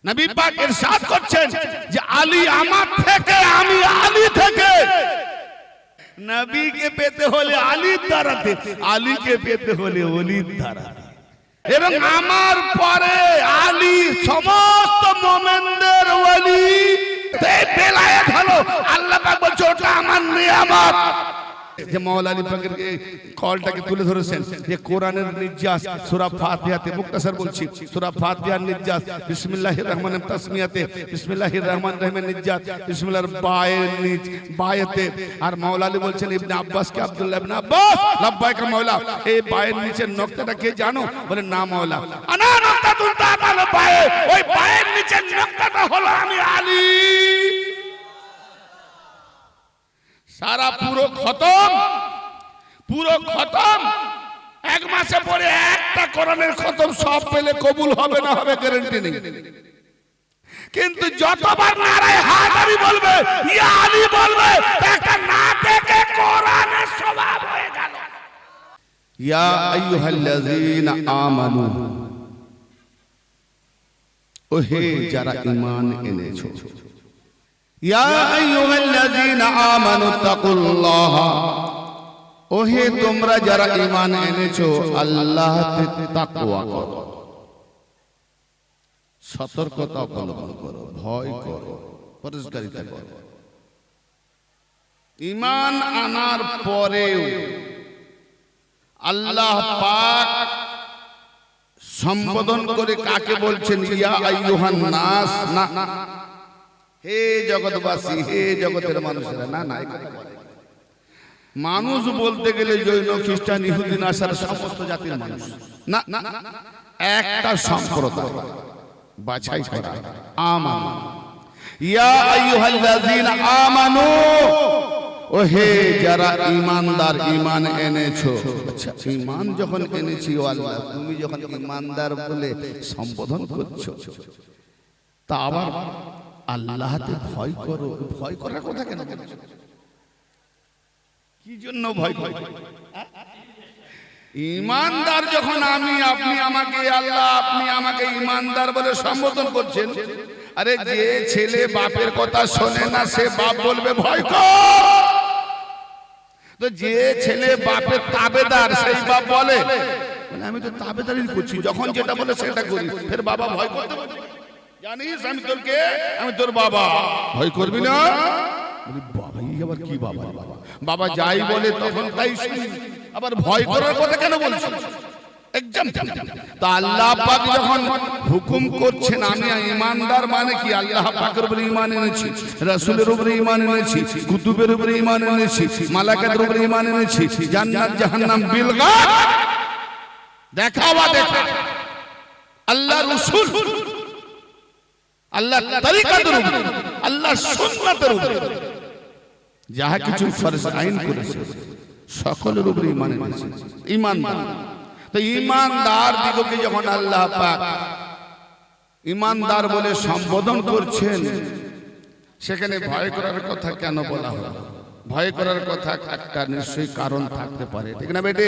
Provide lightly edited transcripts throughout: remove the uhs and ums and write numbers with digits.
নবী পাক ইরশাদ করছেন যে আলী আমার থেকে, আমি আলী থেকে। নবীকে পেতে হলে আলীর দ্বারাতে, আলীকে পেতে হলে ওলির দ্বারাতে। এবং আমার পরে আলী সমস্ত মুমিনদের ওলি। এই বেলায়েত হলো আল্লাহ পাক বলছে ওটা আমার নিয়ামত। যে মাওলা আলী পাকের কলটাকে তুলে ধরেছেন যে কোরআনের নির্যাস সূরা ফাতিহাতে, মুক্তাসার বলছি, সূরা ফাতিহার নির্যাস বিসমিল্লাহির রহমানির তাসমিয়াতে, বিসমিল্লাহির রহমানির রহিমের নির্যাস, বিসমিল্লাহর বায়াতে। আর মাওলা আলী বলছেন ইবনে আব্বাসকে, আব্দুল্লাহ ইবনে আব্বাস লাব্বাইকা মাওলা, এই বায়ের নিচের নকতাটা কে জানো? বলে না মাওলা, আনা নকতাতুন তাআল বায়ে, ওই বায়ের নিচের নকতাটা হলো আমি আলী। সারা পুরো খতম, পুরো খতম। এক মাসে পরে একটা কোরআনের খতম সব পেলে কবুল হবে না হবে গ্যারান্টি নেই। কিন্তু যতবার নারায়ে হায়দারি বলবে, ইয়া আলী বলবে, একটা না দেখে কোরআনের সওয়াব হয়ে গেল। ইয়া আইয়ুহাল্লাযীনা আমানু, ও হে যারা ঈমান এনেছো, ইয়া আইয়ুহাল্লাযীনা আমানু তাকুল্লাহ, ও হে তোমরা যারা ঈমান এনেছো আল্লাহতে তাকওয়া করো, সতর্কতা অবলম্বন করো, ভয় করো, পরহেজগারিতা করো। ঈমান আনার পরেও আল্লাহ পাক সম্বোধন করে কাকে বলছেন? ইয়া আইয়ুহান নাস, না হে জগৎবাসী, হে জগতের মানুষেরা, না না। মানুষ বলতে গেলে জৈন, খ্রিস্টান, ইহুদি, নাসারা সমস্ত জাতির মানুষ না, একটা সম্প্রদায় বাছাই করা। আমানু, ইয়া আইয়ুহাল্লাযীনা আমানু, ও হে যারা ঈমানদার, ঈমান এনেছো। আচ্ছা, ঈমান যখন এনেছি ও আল্লাহ, তুমি যখন ঈমানদার বলে সম্বোধন করছো, তা আবার আল্লাহতে ভয় করো। ভয় করার কথা কেন? কি জন্য ভয় করো? ঈমানদার যখন আমি, আপনি আমাকে, আল্লাহ আপনি আমাকে ঈমানদার বলে সম্বোধন করছেন, আরে যে ছেলে বাপের কথা শোনে না সে বাপ বলবে ভয় কর। তো যে ছেলে বাপের তাবেদার সেই বাপ বলে আমি তো তাবেদারি করছি, যখন যেটা বলে সেটা করি, ফের বাবা ভয় করতে পারে? জানিস আমি তোর কে? আমি তোর বাবা, ভয় করবি না? বাবা আবার কি বাবা? বাবা যাই বলে তখন তাই শুনি, আবার ভয় করার কথা কেন বলছো? একদম। তা আল্লাহ পাক যখন হুকুম করছেন, আমি ঈমানদার মানে কি? আল্লাহ পাকের উপরে ঈমান এনেছি, রাসূলের উপরে ঈমান এনেছি, কুতুবের উপরে ঈমান এনেছি, মালায়েকাতের উপরে ঈমান এনেছি, জান্নাত জাহান্নাম বিল গায়ব দেখাওয়া দেখা, আল্লাহ রাসূল, আল্লাহ তরিকাতের উপরে, আল্লাহ সুন্নাতের উপরে যাহা কিছু ফরজ আইন করেছে সকলের উপরে ঈমান এনেছে। ঈমানদার। তো ঈমানদার দিগকে যখন আল্লাহ পাক ঈমানদার বলে সম্বোধন করছেন, সেখানে ভয় করার কথা কেন বলা হলো? ভয় করার কথা একটা নিশ্চয়ই কারণ থাকতে পারে, ঠিক না বেটে?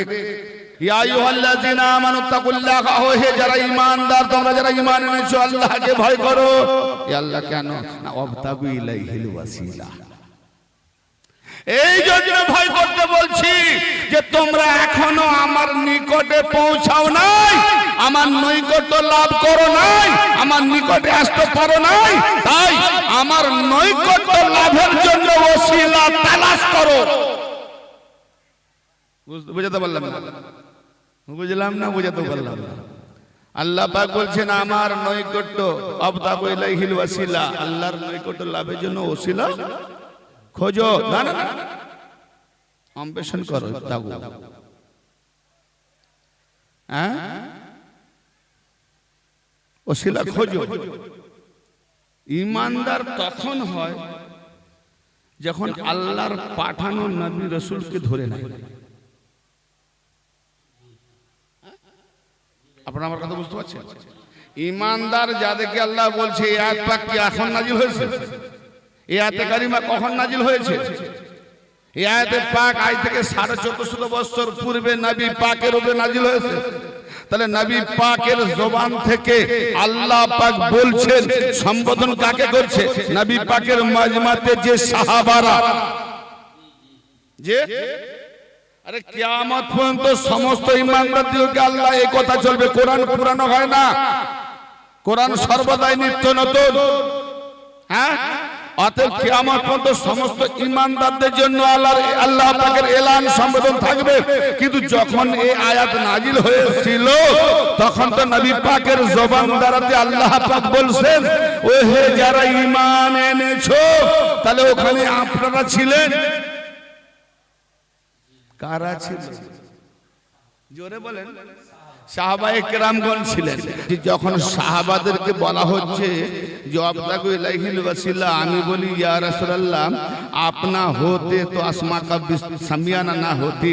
ইয়া আইয়ুহাল্লাযীনা আমানু তাকুল্লাহ, ও হে যারা ঈমানদার, তোমরা যারা ঈমান এনেছো আল্লাহকে ভয় করো। এ আল্লাহ কেন? না ওয়াবতাগু ইলাইহিল ওয়াসিলা, এই জন্য ভয় করতে বলছি যে তোমরা এখনো আমার নিকটে পৌঁছাও নাই, আমার নৈকট্য লাভ করো নাই, আমার নিকটে আসতে পারো নাই, তাই আমার নৈকট্য লাভের জন্য ওসিলা তালাশ করো। বুঝাতে পারলাম না? বুঝলাম না? বুঝাতে পারলাম না? আল্লাহ পাক বলছেন আমার নৈকট্য, আবতাগু ইলাইহিল ওয়াসিলা, আল্লাহর নৈকট্য লাভের জন্য ওসিলা খোঁজো। না না, অম্বেষণ করো, তাগু, হ্যাঁ, ওসিলা খোঁজো। ঈমানদার তখন হয় যখন আল্লাহর পাঠানো নবী রাসূলকে ধরে নেয়। আপনারা আমার কথা বুঝতে পারছেন? ঈমানদার যাদেরকে আল্লাহ বলছে, এই আয়াত পাক কি এখন নাজিল হয়েছে? এই আয়াতে কারিমা কখন নাজিল হয়েছে? এই আয়াতে পাক আজ থেকে 1450 বছর পূর্বে নবী পাকের উপরে নাজিল হয়েছে। তাহলে নবী পাকের জবান থেকে আল্লাহ পাক বলছেন, সম্বোধন কাকে করছে? নবী পাকের মাজমাতে যে সাহাবারা, যে আরে কিয়ামত পর্যন্ত সমস্ত ইমানদারদেরকে আল্লাহ এই কথা চলবে, কোরআন পুরানো হয় না, কোরআন সর্বদাই নিত্য নতুন। হ্যাঁ, অতএব কিয়ামত পর্যন্ত সমস্ত ইমানদারদের জন্য আল্লাহ পাকের এলান সম্বোধন থাকবে। কিন্তু যখন এই আয়াত নাজিল হয়েছিল তখন তো নবী পাকের জবান দ্বারাতে আল্লাহ পাক বলছেন, ও হে যারা ঈমান এনেছো, তাহলে ওখানে আপনারা ছিলেন। কারা ছিল? জোরে বলেন। সাহাবায়ে কেরামগণ ছিলেন। যখন সাহাবাদেরকে বলা হচ্ছে জবাবদাগো ইলাইহিল ওয়াসিলা, আমি বলি ইয়া রাসূলুল্লাহ আপনা होते तो आसमां का समियाना ना होती,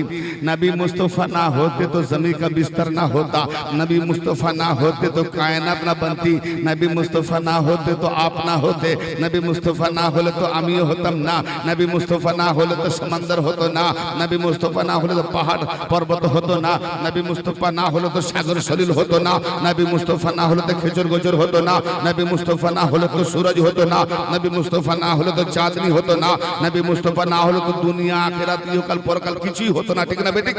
नबी मुस्तफ़ा ना होते तो ज़मीन का बिस्तर ना होता, नबी मुस्तफ़ा ना होते तो कायनात ना बनती, नबी मुस्तफ़ा ना होते तो आप ना होते, नबी मुस्तफ़ा ना होले तो আমি হতাম না, নবী মুস্তফা না হলে তো সমুদ্র হতো না, নবী মুস্তফা না হলে তো পাহাড় পর্বত হতো না, নবী মুস্তফা না হলে তো সাগর সলিল হতো না, নবী মুস্তফা না হলে তো খেজুর গজর হতো না, নবী মুস্তফা না হলে তো সূরজ হতো না, নবী মুস্তফা না হলে তো চাঁদনি হতো না, নবী মুস্তফা না হলে তো দুনিয়া আখিরাত ইহকাল পরকাল কিছুই হতো না। ঠিক না বেটি?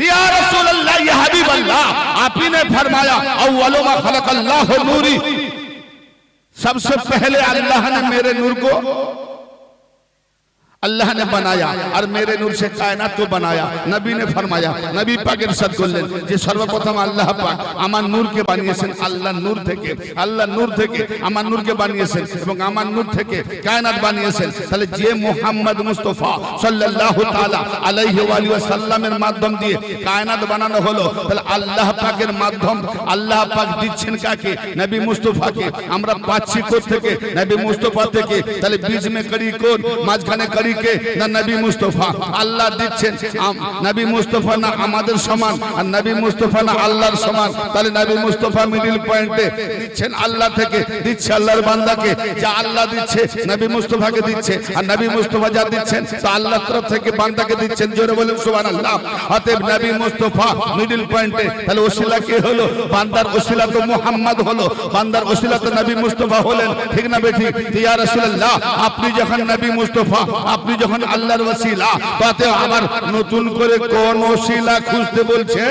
ইয়া রাসূলুল্লাহ, ইয়া হাবিবাল্লাহ, आपने फरमाया अव्वलु मा खलक़ल्लाहु नूरी, सबसे पहले अल्लाह ने मेरे नूर को अल्लाह ने बनाया और मेरे नूर से कायनात को बनाया। नबी ने फरमाया, नबी पाक इरशाद করলেন যে সর্বপ্রথম আল্লাহ পাক আমার নূরকে বানিয়েছেন, আল্লাহ নূর থেকে, আল্লাহ নূর থেকে আমার নূরকে বানিয়েছেন এবং আমার নূর থেকে কায়নাত বানিয়েছেন। তাহলে যে মুহাম্মদ মুস্তাফা সাল্লাল্লাহু তাআলা আলাইহি ওয়া আলিহি ওয়াসাল্লামের মাধ্যম দিয়ে কায়নাত বানানো হলো, তাহলে আল্লাহ পাকের মাধ্যম আল্লাহ পাক দিচ্ছেন কাকে? নবী মুস্তাফাকে। আমরা পাচ্ছি কোথা থেকে? নবী মুস্তাফা থেকে। তাহলে বীজ মে কড়ি কোন, মাঝখানে কড়ি কে? না নবী মুস্তাফা। আল্লাহ দিচ্ছেন, নবী মুস্তাফা না আমাদের সমান আর নবী মুস্তাফা না আল্লাহর সমান। তাহলে নবী মুস্তাফা মিডল পয়েন্টে দিচ্ছেন, আল্লাহ থেকে দিচ্ছে আল্লাহর বান্দাকে। যা আল্লাহ দিচ্ছে নবী মুস্তাফাকে দিচ্ছে, আর নবী মুস্তাফা যা দিচ্ছেন তা আল্লাহর তরফ থেকে বান্দাকে দিচ্ছেন। জোরে বলেন সুবহানাল্লাহ। অতএব নবী মুস্তাফা মিডল পয়েন্টে। তাহলে ওসিলা কে হলো? বান্দার ওসিলা তো মুহাম্মদ হলো, বান্দার ওসিলা তো নবী মুস্তাফা হলেন। ঠিক না বেঠিক? ইয়া রাসূলুল্লাহ, আপনি যখন নবী মুস্তাফা, আপনি যখন আল্লাহর ওসিলা, তাতে আবার নতুন করে কোন ওসিলা খুঁজতে বলছে?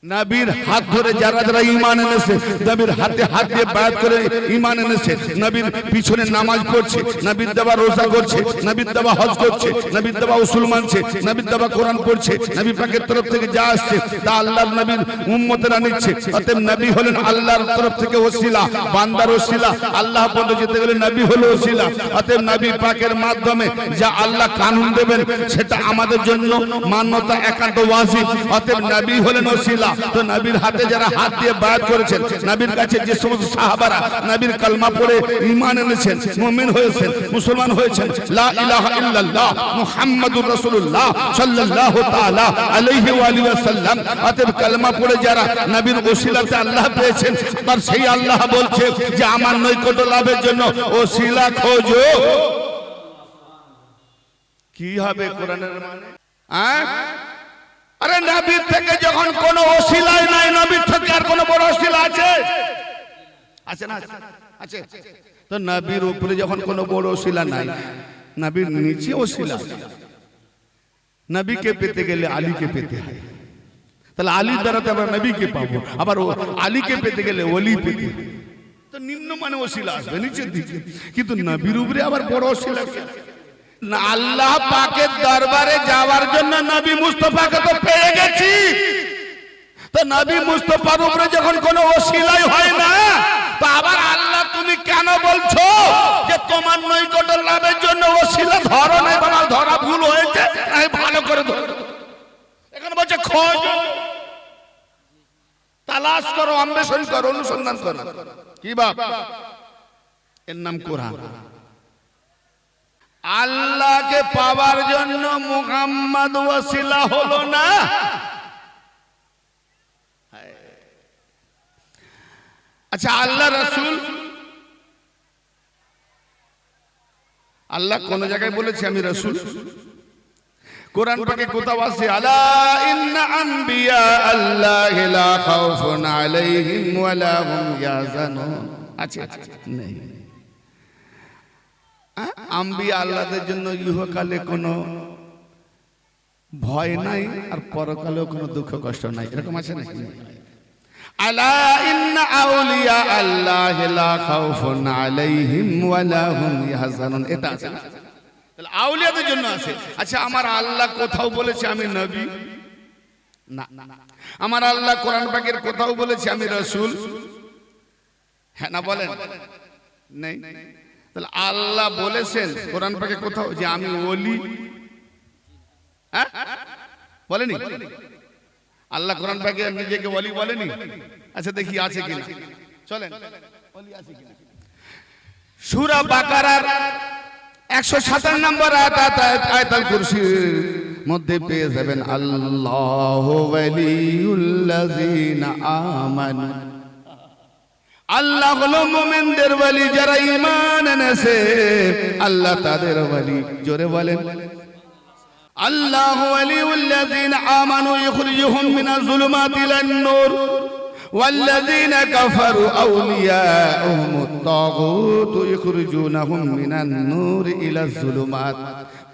নবীর হাত ধরে যারা যারা ঈমান এনেছে, নবীর হাতে হাত দিয়ে বায়াত করে ঈমান এনেছে, নবীর পিছনে নামাজ পড়ছে, নবীর দেওয়া রোজা করছে, নবীর দেওয়া হজ করছে, নবীর দেওয়া উসুল মানছে, নবীর দেওয়া কোরআন পড়ছে, নবী পাকের তরফ থেকে যা আসছে তা আল্লাহর নবীর উম্মতেরা নিচ্ছে। অতএব নবী হলেন আল্লাহর তরফ থেকে ওসিলা, বান্দার ওসিলা। আল্লাহ পর্যন্ত যেতে গেলে নবী হলো ওসিলা। অতএব নবী পাকের মাধ্যমে যা আল্লাহ কানুন দেবেন সেটা আমাদের জন্য মান্যতা একান্ত ওয়াজিব। অতএব নবী হলেন ওসিলা। তো নবীর হাতে যারা হাত দিয়ে বায়াত করেছেন, নবীর কাছে যে সমস্ত সাহাবারা নবীর কালমা পড়ে ঈমান এনেছেন, মুমিন হয়েছেন, মুসলমান হয়েছেন, লা ইলাহা ইল্লাল্লাহ মুহাম্মাদুর রাসূলুল্লাহ সাল্লাল্লাহু তাআলা আলাইহি ওয়া আলিহি ওয়াসাল্লাম, অতএব কালমা পড়ে যারা নবীর ওসিলাতে আল্লাহ পেয়েছেন, আর সেই আল্লাহ বলছে যে আমার নৈকট্য লাভের জন্য ওসিলা খোঁজো। কি হবে কোরআনের মানে? আরে নবীর থেকে যখন কোন ওসিলাই নাই, নবীর থেকে আর কোন বড় ওসিলা আছে? আছে না? আছে। তো নবীর উপরে যখন কোন বড় ওসিলা নাই, নবীর নিচে ওসিলা। নবীকে পেতে গেলে আলীকে পেতে হয়, তাহলে আলীর দ্বারা আমরা নবীকে পাবো। আবার আলীকে পেতে গেলে ওলি পেতে, তো নিম্ন মানে ওসিলা আসবে নিচের দিকে। কিন্তু নবীর উপরে আবার বড় ওসিলা না। আল্লাহ পাকের দরবারে যাওয়ার জন্য নবী মুস্তাফাকে তো পেয়ে গেছি, তো নবী মুস্তাফার উপরে যখন কোনো ওসিলাই হয় না, তো আবার আল্লাহ তুমি কেন বলছো যে তোমার নৈকট্য লাভের জন্য ওসিলা ধরো না? বাবা ধরা ভুল হয়েছে, ভালো করে ধরো। এখানে বলছে খোঁজ, তালাশ করো, অন্বেষণ করো, অনুসন্ধান করো। কি বাপ? এর নাম কোরআন। আল্লাহকে পাওয়ার জন্য মুহাম্মদ ওসিলা হলো না? আচ্ছা, আল্লাহ রাসূল, আল্লাহ কোন জায়গায় বলেছে আমি রাসূল? কোরআন পাকে কোথাও আছে আলা ইন্না আম্বিয়া আল্লাহি লা খাউফুন আলাইহিম ওয়া লা হুম ইয়াহজানুন? আছে নেই? আম্বিয়া আল্লাহদের জন্য ইহকালে কোনো ভয় নাই আর পরকালেও কোনো দুঃখ কষ্ট নাই, এরকম আছে নাকি? আলা ইন্না আউলিয়া আল্লাহি লা খাউফুন আলাইহিম ওয়া লা হুম ইয়াহজানুন, এটা আছে না? তাহলে আউলিয়াদের জন্য আছে। আচ্ছা, আমার আল্লাহ কোথাও বলেছে আমি নবী? না। আমার আল্লাহ কোরআন পাকের কোথাও বলেছে আমি রাসূল? হ্যাঁ না বলেন? নেই। তাহলে আল্লাহ বলেছেন কোরআন পাকে কোথাও যে আমি ওলি? হ্যাঁ বলেনি? আল্লাহ কোরআন পাকে নিজেকে ওলি বলেনি? আচ্ছা দেখি আছে কিনা, চলেন ওলি আছে কিনা। সূরা বাকারার 157 নম্বর আয়াতুল কুরসির মধ্যে পেয়ে যাবেন আল্লাহু ওয়ালিউল্লাযিনা আমানু। আল্লাহ হলো মুমিনদের ওলি, যারা ঈমান এনেছে আল্লাহ তাদের ওলি। জোরে বলেন আল্লাহু ওয়ালিউল্লাযিনা আমানু ইখরিজুহুম মিনাজ যুলুমাতি ইলান নূর والذين كفروا أولياؤهم الطاغوت يخرجونهم من النور إلى الظلمات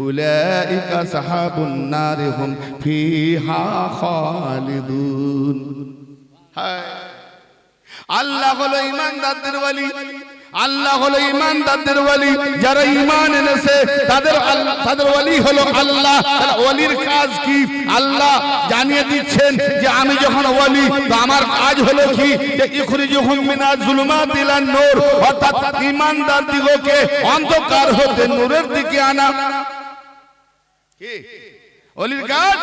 أولئك أصحاب النار هم فيها خالدون. আল্লাহ হলো ঈমানদারদের ওলি, আল্লাহ হলো ঈমানদারদের ওলি, যারা ঈমান এনেছে তাদের ওলি হলো আল্লাহ। ওলির কাজ কি? আল্লাহ জানিয়ে দিচ্ছেন যে আমি যখন ওলি তো আমার কাজ হলো কি? যে ইখরিজুহুম মিনাজ যুলুমাতি ইলান নূর, অর্থাৎ ঈমানদার দিগকে অন্ধকার হতে নূরের দিকে আনা। কি ওলির কাজ?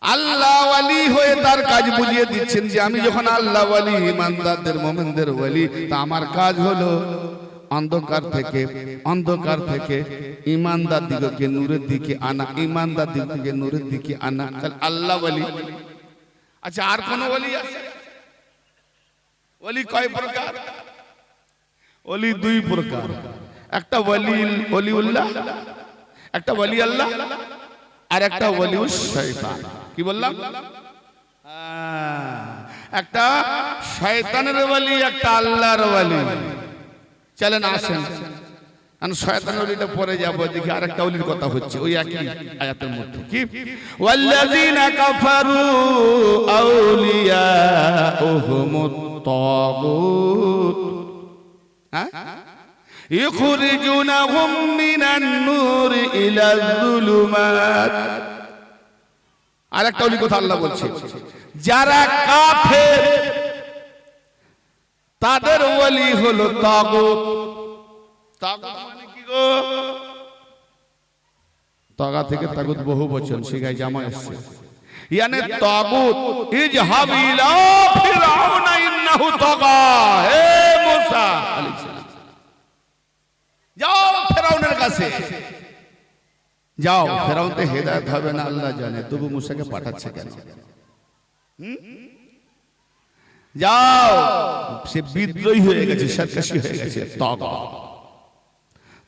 আল্লাহ ওয়ালি হয়ে তার কাজ বুঝিয়ে দিচ্ছেন যে আমি যখন আল্লাহ ওয়ালি, ঈমানদারদের মুমিনদের ওয়ালি, তা আমার কাজ হলো অন্ধকার থেকে ঈমানদার দিগকে নূরের দিকে আনা, ঈমানদার দিগকে নূরের দিকে আনা। তাহলে আল্লাহ ওয়ালি। আচ্ছা, আর কোন ওয়ালি আছে? ওয়ালি কয় প্রকার? ওয়ালি দুই প্রকার। একটা ওয়ালিউল্লাহ, একটা ওয়ালি আল্লাহ, আর একটা ওয়ালিউশ শয়তান। কি বললাম? একটা শয়তানের ওয়ালি, একটা আল্লাহর ওয়ালি। চলেন আসেন, আমি শয়তানের ওয়ালিটা পরে যাব, দেখি আরেকটা ওয়ালির কথা হচ্ছে ওই একই আয়াতের মধ্যে। কি ওয়াল্লাযিনা কাফারু আউলিয়াউহুমুত তাগুত, হ্যাঁ, ইখরিজুনাহুম মিনান নূরি ইলাজ যুলুমাত। আরেকটা ওলি কথা আল্লাহ বলছে, যারা কাফের তাদের ওলি হলো তাগুত। তাগুত মানে কি গো? তাগা থেকে তাগুত বহু বচন, শিখাই জামা এসেছে। ইয়ানি তাগুত ইজহাব ইলা ফিরআউনা ইন্নাহু তাগা। হে মুসা আলাইহিস সালাম, যাও ফেরাউনের কাছে যাও। ফেরাউনতে হেদায়েত হবে না আল্লাহ জানে, তবু মুসাকে পাঠাচ্ছে কেন? যাও, সে বিদ্রোহী হয়ে গেছে, সরকাশি হয়ে গেছে।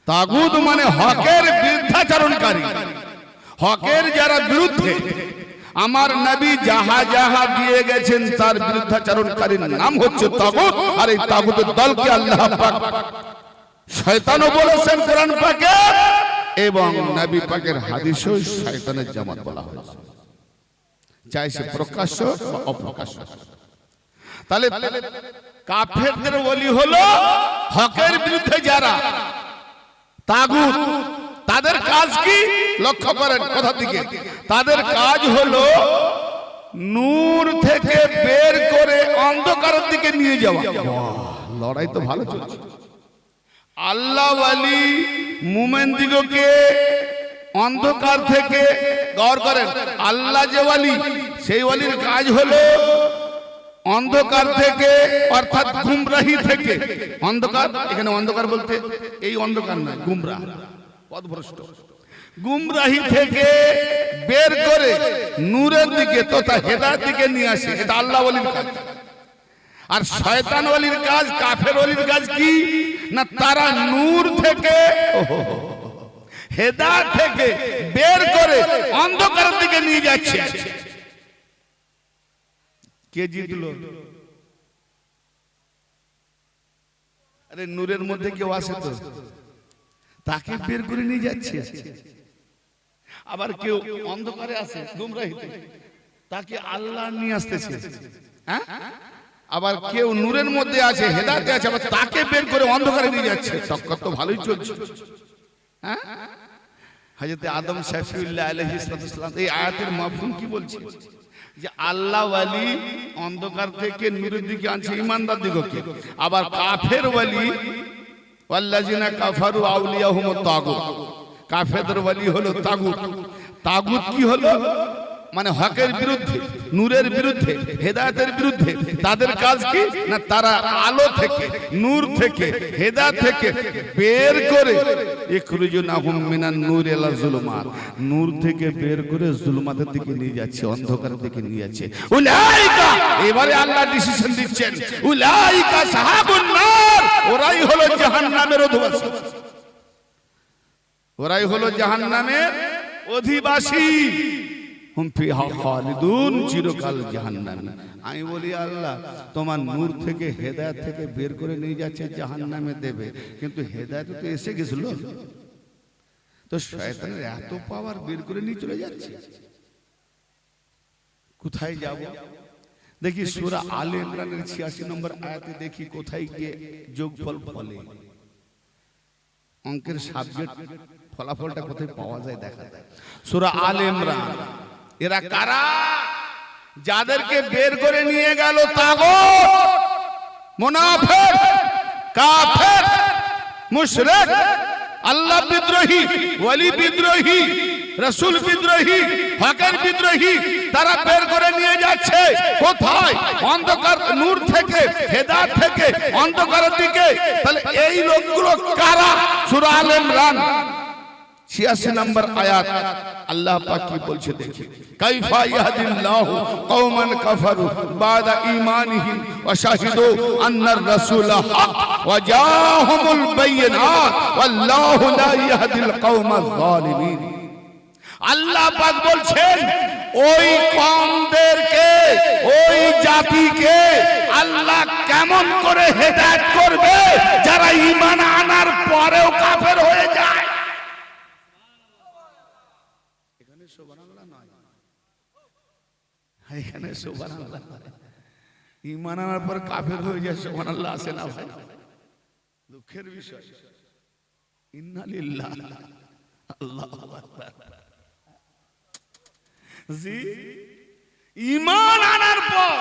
তাগুত মানে হকের বিরুদ্ধাচরণকারী, হকের যারা বিরুদ্ধে আমার নবী যাহা যাহা দিয়ে গেছেন তার বিরুদ্ধাচরণকারীর নাম হচ্ছে তাগুত। আর এই তাগুতের দলকে আল্লাহ পাক শয়তানও বলেছেন কোরআন পাকে, এবং নবী পাকের হাদিসেও শয়তানের জামাত বলা হয়েছে, চাই সে প্রকাশ্য বা অপ্রকাশ্য। তাহলে কাফেরদের ওলি হলো হকের বিরুদ্ধে যারা তাগুত। তাদের কাজ কি? লক্ষ্য করেন কথা দিকে। তাদের কাজ হলো নূর থেকে বের করে অন্ধকারের দিকে নিয়ে যাওয়া। লড়াই তো ভালো চলছে। আল্লাহ ওয়ালি মুমিন দিগকে অন্ধকার থেকে, গৌর করেন, আল্লাহ যে ওয়ালি সেই ওয়ালির কাজ হলো অন্ধকার থেকে, অর্থাৎ গুমরাহি থেকে। অন্ধকার, এখানে অন্ধকার বলতে এই অন্ধকার নয়, গুমরাহ, পথভ্রষ্ট। গুমরাহি থেকে বের করে নূরের দিকে তথা হেদায়েতের দিকে নিয়ে আসে, এটা আল্লাহ ওয়ালির কাজ। আর শয়তান ওয়ালির কাজ, কাফের ওয়ালির কাজ কি? না, তারা নূর থেকে হেদায়েত থেকে বের করে অন্ধকারের দিকে নিয়ে যাচ্ছে। কে জিতলো? আরে নূরের মধ্যে কেউ আসে তো তাকে বের করে নিয়ে যাচ্ছে। আবার কেউ অন্ধকারে আসে গুমরাহিতে, তাকে আল্লাহ নিয়ে আসতেছে। হ্যাঁ, আবার কেউ নূরের মধ্যে আছে, হেদায়েতে আছে, আবার তাকে বের করে অন্ধকারে নিয়ে যাচ্ছে। টক্কর তো ভালোই চলছে। হ্যাঁ, হযরত আদম শাফিউল্লাহ আলাইহিস সালাম এই আয়াতের মাফহুম কি বলছে? যে আল্লাহ ওয়ালি অন্ধকার থেকে নূরের দিকে আনছে ঈমানদার দিগকে, আবার কাফের ওয়ালি ওয়াল্লাযিনা কাফারু আউলিয়াহুমুত তাগুত, কাফেরদের ওয়ালি হলো তাগুত। তাগুত কি হলো? মানে হকের বিরুদ্ধে, নূরের বিরুদ্ধে, হেদায়েতের বিরুদ্ধে। তাদের কাজ কি না, তারা আলো থেকে, নূর থেকে, হেদায়েত থেকে বের করে ইখরুজুনাহুম মিনান নূর ইলা যুলুমাত, নূর থেকে বের করে যুলুমাতের দিকে নিয়ে যাচ্ছে, অন্ধকারের দিকে নিয়ে যাচ্ছে। উলাইকা, এবারে আল্লাহ ডিসিশন দিচ্ছেন, উলাইকা সাহাবুন নার, ওরাই হলো জাহান্নামের অধিবাসী, ওরাই হলো জাহান্নামের অধিবাসী। হুম ফিহা খালিদুন, চিরকাল জাহান্নামে। আমি বলি আল্লাহ তোমার নূর থেকে, হেদায়েত থেকে বের করে নিয়ে যাচ্ছে, জাহান্নামে দেবে, কিন্তু হেদায়েত তো এসে গেছিল, তো শয়তানের এত পাওয়ার, বের করে নিয়ে চলে যাচ্ছে। কোথায় যাব? দেখি সূরা আলে ইমরানের 86 নম্বর আয়াতে দেখি কোথায় গিয়ে যোগফল ফলে, অঙ্কের সাবজেক্ট ফলাফলটা কোথায় পাওয়া যায় দেখা যায়। সূরা আলে ইমরান। এরা কারা? যাদেরকে বের করে নিয়ে গেল তাগুত, মুনাফিক, কাফের, মুশরিক, আল্লাহ বিদ্রোহী, ওয়ালি বিদ্রোহী, রাসূল বিদ্রোহী, হকের বিদ্রোহী। তারা বের করে নিয়ে যাচ্ছে কোথায়? অন্ধকার, নূর থেকে, হেদায়েত থেকে অন্ধকারের দিকে। তাহলে এই লোকগুলো কারা? সূরা আলে ইমরান 86 নম্বর আয়াত আল্লাহ পাক কি বলছে দেখি। কাইফা ইয়াহদিল্লাহু কওমান কাফারু বাদা ঈমানিহিম ওয়া শাহিদু আন্নার রাসূলা হক ওয়া জাআহুমুল বাইয়িনাত ওয়াল্লাহু লা ইয়াহদিল কওমাজ যালিমিন। আল্লাহ পাক বলছেন ওই কওমদেরকে, ওই জাতিকে আল্লাহ কেমন করে হেদায়েত করবে যারা ঈমান আনার পরেও কাফের হয়ে যায়। সুবহানাল্লাহ নয়, এখানে সুবহানাল্লাহ নয়, ঈমান আনার পর কাফের হয়ে যায়, সুবহানাল্লাহ আসে না ভাই, দুঃখের বিষয়। ইন্না লিল্লাহি আল্লাহু আকবার। জি, ঈমান আনার পর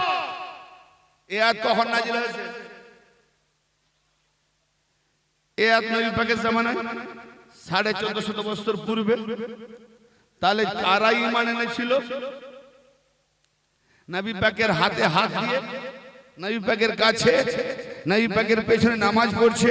এই আয়াত কখন নাযিল হয়েছে? এই আয়াত নবী পাকের জামানায় 1450 বছর পূর্বে। তাহলে কারা ঈমান এনেছিল? নবী পাকের হাতে হাত দিয়ে, নবী পাকের কাছে, নবী পাকের পেছনে নামাজ পড়ছে,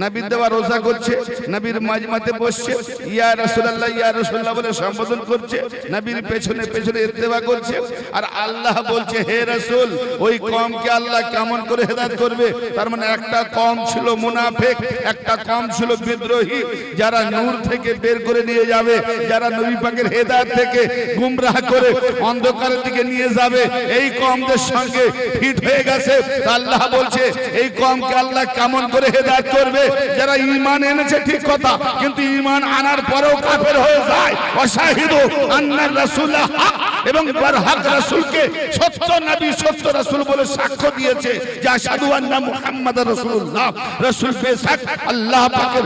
নবীর দেওয়া রোজা করছে, নবীর মাজমাতে বসছে, ইয়া রাসূলুল্লাহ, ইয়া রাসূলুল্লাহ বলে সম্বোধন করছে, নবীর পেছনে পেছনে ইত্তেবা করছে। আর আল্লাহ বলছে হে রাসূল, ওই কওমকে আল্লাহ কেমন করে হেদায়েত করবে? তার মানে একটা কওম ছিল মুনাফিক, একটা কওম ছিল বিদ্রোহী, যারা নূর থেকে বের করে নিয়ে যাবে, যারা নবী পাকের হেদায়েত থেকে গুমরাহ করে অন্ধকারের দিকে নিয়ে যাবে, এই কওমদের সঙ্গে ফিট হয়ে গেছে। আল্লাহ বলছে এই কওমকে আল্লাহ কেমন করে হেদায়েত করবে? যারা ঈমান এনেছে ঠিক কথা, কিন্তু ঈমান আনার পরেও কাফের হয়ে যায়। ওয়াশাহিদু আন্নার রাসূলা হক, এবং হক রাসূলকে সত্য নবী, সত্য রাসূল বলে সাক্ষ্য দিয়েছে যে আশহাদু আন্না মুহাম্মাদার রাসূলুল্লাহ, রাসূল বেশক আল্লাহ পাকের,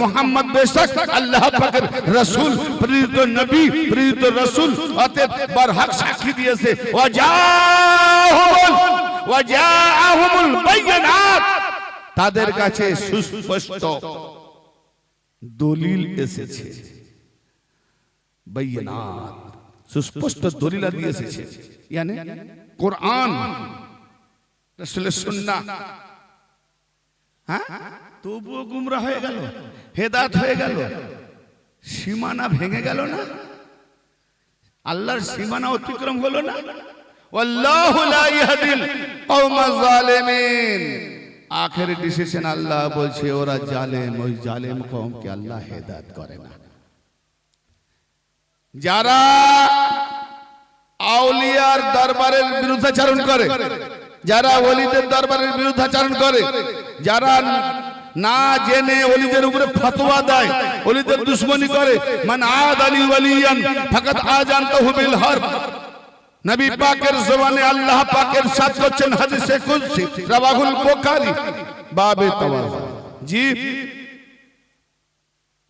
মুহাম্মদ বেশক আল্লাহ পাকের রাসূল, প্রেরিত নবী, প্রেরিত রাসূল, অতএব হক সাক্ষী দিয়েছে। ওয়াজাআহুমুল বাইয়িনাত, তাদের কাছে সুস্পষ্ট দলিল এসেছে। বাইয়িনাত, সুস্পষ্ট দলিল দিয়ে এসেছে, মানে কোরআন, রাসূলের সুন্নাহ। হ্যাঁ, তবুও গুমরাহ হয়ে গেল, হেদায়েত হয়ে গেল, সীমানা ভেঙে গেল না, আল্লাহর সীমানা অতিক্রম হলো না। ওয়াল্লাহু লা ইয়াহদিল কওমাজ জালিমিন। আখেরি ডিসিশন আল্লাহ বলছে ওরা জালেম, ওই জালেম কওমকে আল্লাহ হেদায়েত করে না। যারা আউলিয়ার দরবারের বিরুদ্ধাচরণ করে, যারা ওলিদের দরবারের বিরুদ্ধাচরণ করে, যারা না জেনে ওলিদের উপরে ফতোয়া দেয়, ওলিদের দুশমনি করে, মান আদালি ওয়ালিয়ান ফাকাদ আযানতুহু বিল হারব। নবী পাকের জবানে আল্লাহ পাকের সাথ করছেন হাদিসে কুদসি রাওয়াহুল বুখারী বাবে তাওয়াজু। জি,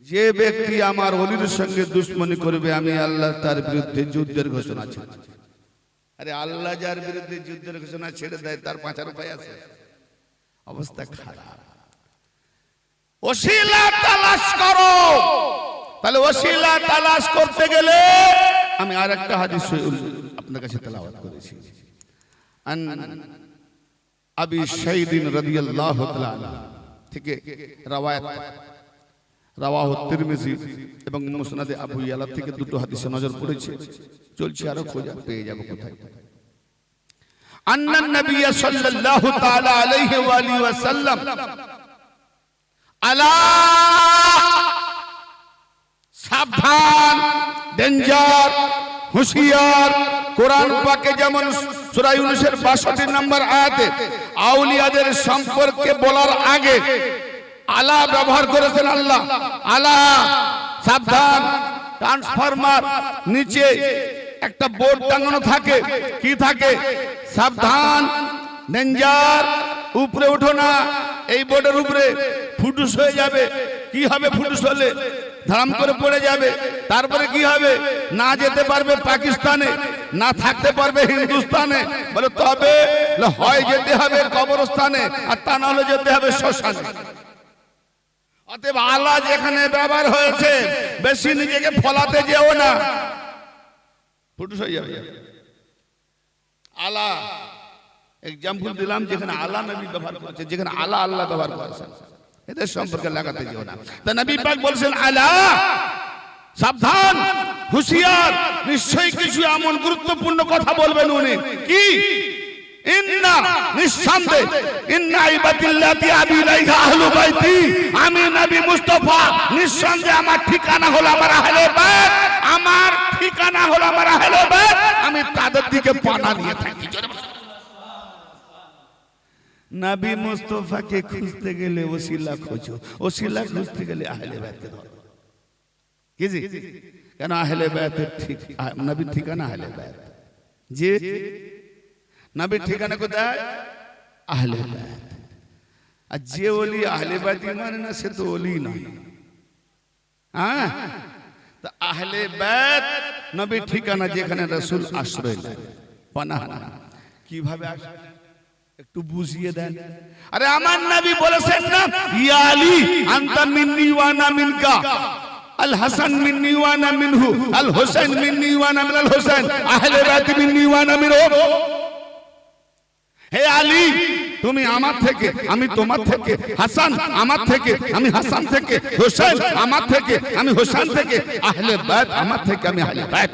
যে ব্যক্তি আমার ওলির সঙ্গে দুশমনি করবে আমি আল্লাহ তার বিরুদ্ধে যুদ্ধের ঘোষণা ছেড়ে। আরে আল্লাহ যার বিরুদ্ধে যুদ্ধের ঘোষণা ছেড়ে দেয় তার বাঁচার উপায় আছে? অবস্থা খারাপ। ওসিলা তালাশ করো। তাহলে ওসিলা তালাশ করতে গেলে আমি আরেকটা হাদিস আপনার কাছে তেলাওয়াত করেছি। আন আবি শাইদিন রাদিয়াল্লাহু তাআলা থেকে রওয়ায়াত, রাওয়াহু তিরমিজি এবং মুসনাদে আবু ইয়ালা থেকে দুটো হাদিসে নজর পড়েছে। চলছে আরো খোঁজা পেয়ে যাব কোথায়। আন্নান নবী সাল্লাল্লাহু তাআলা আলাইহি ওয়া আলিহি ওয়া সাল্লাম আলা, সাবধান, ডেঞ্জার, হুঁশিয়ার। কোরআন পাকে যেমন সূরা ইউনূসের ৬২ নম্বর আয়াতে আউলিয়াদের সম্পর্কে বলার আগে আলা ব্যবহার করেছেন আল্লাহ। আলা, সাবধান। ট্রান্সফরমার নিচে একটা বোর্ড টাঙানো থাকে, কি থাকে? সাবধান, ডেঞ্জার। উপরে ওঠো না, এই বোর্ডের উপরে ফুটুস হয়ে যাবে। কি হবে ফুটুস হলে? ধাম করে পড়ে যাবে। তারপরে কি হবে? না যেতে পারবে পাকিস্তানে, না থাকতে পারবে হিন্দুস্তানে। বলে তবে হয় যেতে হবে কবরস্থানে, আর তা না হলে যেতে হবে শ্মশানে। অতএব আলা যেখানে ব্যবহার হয়েছে বেশি নিজেকে ফলাতে যেও না, ফুটুস হয়ে যাবে। আলা এক্সাম্পল দিলাম, যেখানে আলা নবী ব্যবহার করেছে, যেখানে আলা আল্লাহ ব্যবহার করেছেন, এদের সম্পর্কে লাগাতে যেও না। তা নবী পাক বলছেন আলা, সাবধান, হুঁশিয়ার। নিশ্চয়ই কিছু এমন গুরুত্বপূর্ণ কথা বলবেন উনি। কি? ইন্না, নিঃসন্দেহে, ইন্না ইবাদিল্লাতি আবিলাইহা আহলু বাইতি। আমি নবী মুস্তাফা, নিঃসন্দেহে আমার ঠিকানা হলো আমার আহলে বাইত। আমার ঠিকানা হলো আমার আহলে বাইত। আমি তাদের দিকে পানা নিয়ে থাকি। নবী মুস্তাফাকে খুঁজতে গেলে ওসিলা খোঁজো, ওসিলা খুঁজতে গেলে আহলে বাইতকে ধরো। কি জি? কেন আহলে বাইতের ঠিক নবীর ঠিকানা আহলে বাইত। যে নবীর ঠিকানা কোথায়? আহলে বাইত। আর যে ওলি আহলে বাইত মানে না সে তো ওলি নয়। হ্যাঁ, তো আহলে বাইত নবীর ঠিকানা, যেখানে রাসূল আশ্রয় নেয়, পানাহ নেয়। কিভাবে আসে একটু বুঝিয়ে দেন। আরে আমার নবী বলেছেন না, ইয়া আলী আনতা মিন্নি ওয়া আনা মিনকা, আল হাসান মিন্নি ওয়া আনা মিনহু, আল হুসাইন মিন্নি ওয়া আনা মিনাল হুসাইন, আহলে বাইত মিন্নি ওয়া আনা মিনহু। হে আলী, তুমি আমার থেকে, আমি তোমার থেকে। হাসান আমার থেকে, আমি হাসান থেকে। হুসাইন আমার থেকে, আমি হুসাইন থেকে। আহলে বাইত আমার থেকে, আমি আহলে বাইত।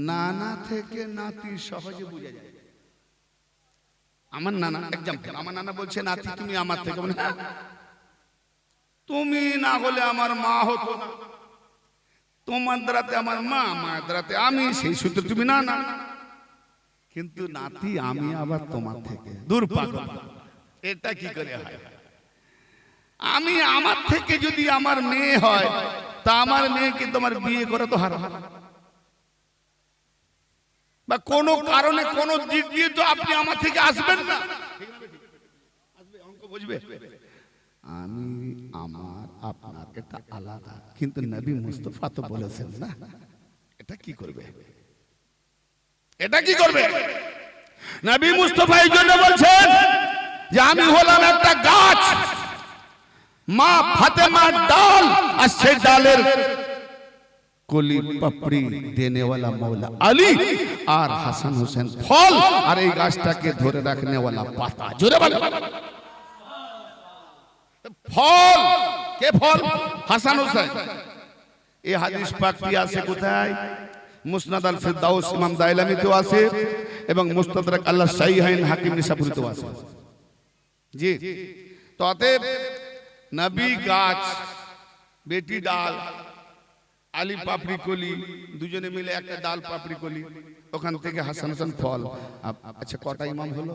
নানা থেকে নাতি সহজে বোঝা যায়। আমার নানা, এক্সাম্পল, আমার নানা বলছে নাতি তুমি আমার থেকে। হ্যাঁ, তুমি না হলে আমার মা হতো না, তোমার দ্বারাতে আমার মা, মায়ের দ্বারাতে আমি, সেই সূত্রে তুমি না না। কিন্তু নাতি আমি আবার তোমার থেকে। দূর পাগল, এটা কি করে হয়? আমি আমার থেকে যদি আমার মেয়ে হয়, তা আমার মেয়েকে তোমার বিয়ে করে তো হারাম, বা কোনো কারণে কোনো দিক দিয়ে তো আপনি আমার থেকে আসবেন না। আসবে, অঙ্ক বুঝবে। আমি, আমার, আপনার, এটা আলাদা। কিন্তু নবী মুস্তাফা তো বলেছেন না, এটা কি করবে? এটা কি করবে? নবী মুস্তাফা এই জন্য বলছেন যে আমি হলাম একটা গাছ, মা ফাতেমার ডাল, আর সেই ডালের কলি পাপড়ি দেনে वाला मौला আলী, আর হাসান হোসেন ফল, আর এই গাছটাকে ধরে রাখনে वाला পাতা। জোরে বলো ফল। কে ফল? হাসান হোসেন। এই হাদিস পাকটি আছে কোথায়? মুসনাদ আল ফিরদাউস ইমাম দাইলামিতেও আছে, এবং মুস্তাদরাক আল্লাহ সাহিহাইন হাকিম নিসাপুরিতেও আছে। জি, তো অতএব নবী গাছ, বেটি ডাল, আলি পাপড়ি কলি, দুজনে মিলে একটা ডাল পাপড়ি কলি, ওখান থেকে হাসান হাসান ফল। আচ্ছা কটা ইমাম হলো?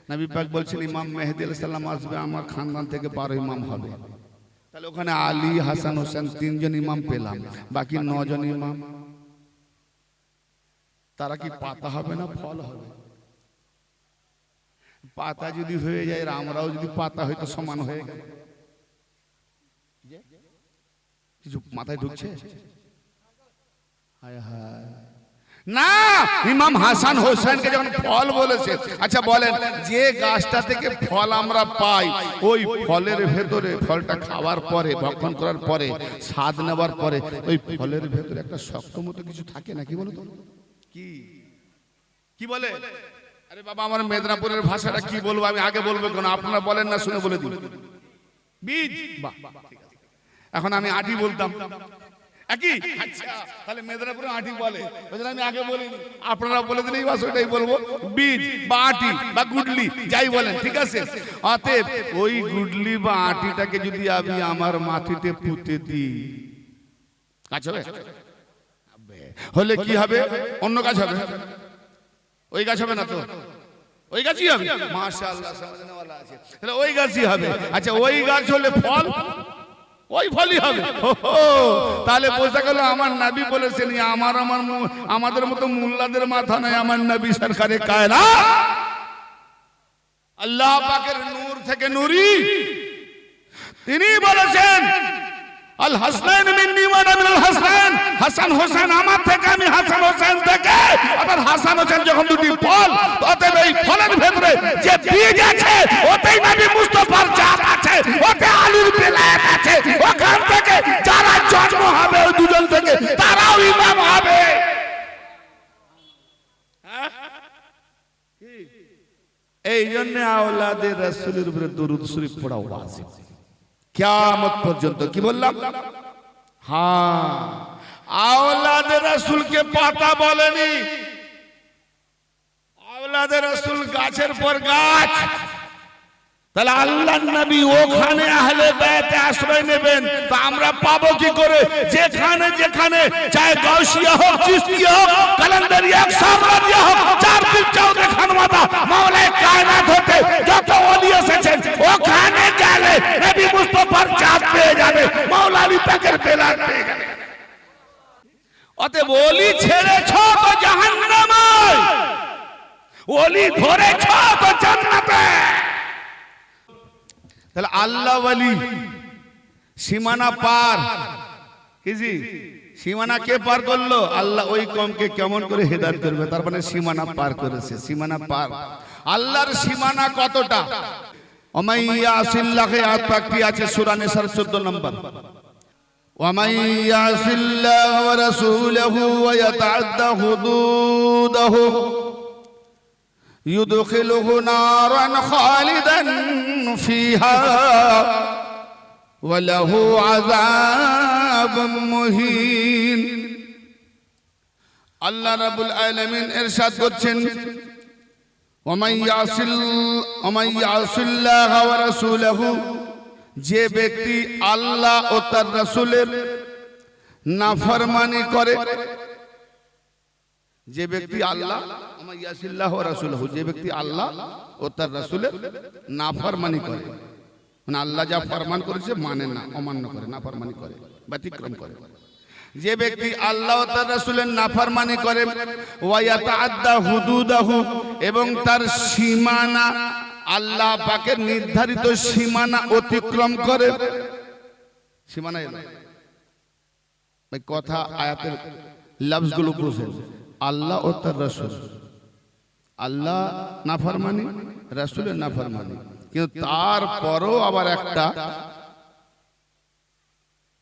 নবী পাক বলছেন ইমাম মেহেদী আলাইহিস সালাম আসবে, আমার খানদান থেকে 12 ইমাম হবে। তাহলে ওখানে আলী, হাসান, হোসেন 3 জন ইমাম পেলাম, বাকি 9 জন ইমাম। তারা কি পাতা হবে না ফল হবে? পাতা যদি হয়ে যায়, আমরাও যদি পাতা হয়তো সমান হয়ে গেল। কিছু মাথায় ঢুকছে না? ইমাম হাসান হোসেনকে যখন ফল বলেছে, আচ্ছা বলেন, যে গাছটা থেকে ফল আমরা পাই, ওই ফলের ভেতরে, ফলটা খাওয়ার পরে, ভক্ষণ করার পরে, স্বাদ নেওয়ার পরে, ওই ফলের ভেতরে একটা শক্ত মতো কিছু থাকে না, কি বলো তো? কি কি বলে? আরে বাবা, আমার মেদিনীপুরের ভাষাটা কি বলবো আমি আগে বলবো কেন? আপনারা বলেন না, শুনে বলে দিন। বীজ। বাহ, এখন আমি আটি বলতাম একই। আচ্ছা, তাহলে মেদিনীপুরে আটি বলে, আমি আগে বলিনি, আপনারা বলে দিলেই বাস ওইটাই বলবো। বীজ বা আটি বা গুডলি যাই বলেন, ঠিক আছে? অতএব ওই গুডলি বা আটিটাকে যদি আমি আমার মাটিতে পুঁতে দিই, গাছ হবে? হলে কি হবে? অন্য গাছ হবে? ওই গাছ হবে না তো? ওই গাছই হবে। মাশাআল্লাহ, সমঝনেওয়ালা আছে। তাহলে ওই গাছই হবে। আচ্ছা, ওই গাছ হলে ফল ওই ফলই হবে। তাহলে বোঝা গেল আমার নবী বলেছেন আমাদের মতো মুল্লাদের মাথা নাই, আমার নবী সরকারে কায়নাত, আল্লাহ পাকের নূর থেকে নূরি। তিনি বলেছেন আল হাসান মিন্নি ওয়া আনা মিনাল হাসান, হাসান হোসেন আমার থেকে, আমি হাসান হোসেন থেকে। আবার হাসান হোসেন যখন দুটি ফল, অতএব এই ফলের ভেতরে যে বীজ আছে, ওতেই নবী মুস্তাফার জাত আছে, ওতে আলীর বেলায়েত আছে। ওখান থেকে যারা জন্ম হবে ওই দুজন থেকে, তারাও ইমাম হবে। এই জন্য আওলাদে রাসূলের উপরে দরুদ শরীফ পড়া ওয়াজিব কিয়ামত পর্যন্ত। কি বললাম? হ্যাঁ, আওলাদে রাসূলকে পাতা বলেনি, আওলাদে রাসূল গাছের পর গাছ। তাহলে আল্লাহর নবী ওখানে আহলে বায়তে আশ্রয় নেবেন, তা আমরা পাবো কি করে? যেখানে যেখানে, চাহে গাউসিয়া হোক, চিশতিয়া হোক, কালান্দারিয়া হোক, সামরাদিয়া হোক, চার পীর চৌধুরী খানওয়াদা, মাওলায়ে কায়নাত হতে যত ওলি এসেছেন, ওখানে গেলে নবী মুস্তাফার জাত পেয়ে যাবে, মাওলা আলী পাকের বেলায়েত পেয়ে যাবে। অতএব ওলি ছেড়েছ তো জাহান্নামে, ওলি ধরেছ তো জান্নাতে। তাহলে আল্লাহ ওয়ালি সীমানা পার, কিজি সীমানা কে পার করলো? আল্লাহ ওই কমকে কেমন করে হেদায়েত করবে, তার মানে সীমানা পার করেছে। সীমানা পার, আল্লাহর সীমানা কতটা? ওমাইয়া আসিল্লাহে আয়াত পাকটি আছে সূরা নিসার 14 নম্বর। ওমাইয়া আসিল্লাহ ওয়া রাসূলহু ওয়া ইয়াতাআদ্দা হুদুদাহু يدخله نارا خالدا فيها وله عذاب مهين। আল্লাহ রাব্বুল আলামিন ইরশাদ করছেন, ওমাই ইয়াসিল্লাহ ওয়া রাসূলহু, যে ব্যক্তি আল্লাহ ও তার রাসূলের নাফরমানি করে, যে ব্যক্তি আল্লাহ, যে ব্যক্তি আল্লাহ ও তার রাসূলের নাফরমানি করে, মানে আল্লাহ যা ফরমান করেছে মানে না, অমান্য করে, নাফরমানি করে, ব্যতিক্রম করে। যে ব্যক্তি আল্লাহ ও তার রাসূলের নাফরমানি করে, ওয়া ইয়াতাআদ্দা হুদুদাহু, এবং তার সীমানা, আল্লাহ পাকের নির্ধারিত সীমানা অতিক্রম করে। সীমানা এলো ভাই, কথা আয়াতের লফজগুলো বুঝেন। আল্লাহ ও তার রাসূল, আল্লাহ নাফরমানি, রাসূলের নাফরমানি, কিন্তু তারপরও আবার একটা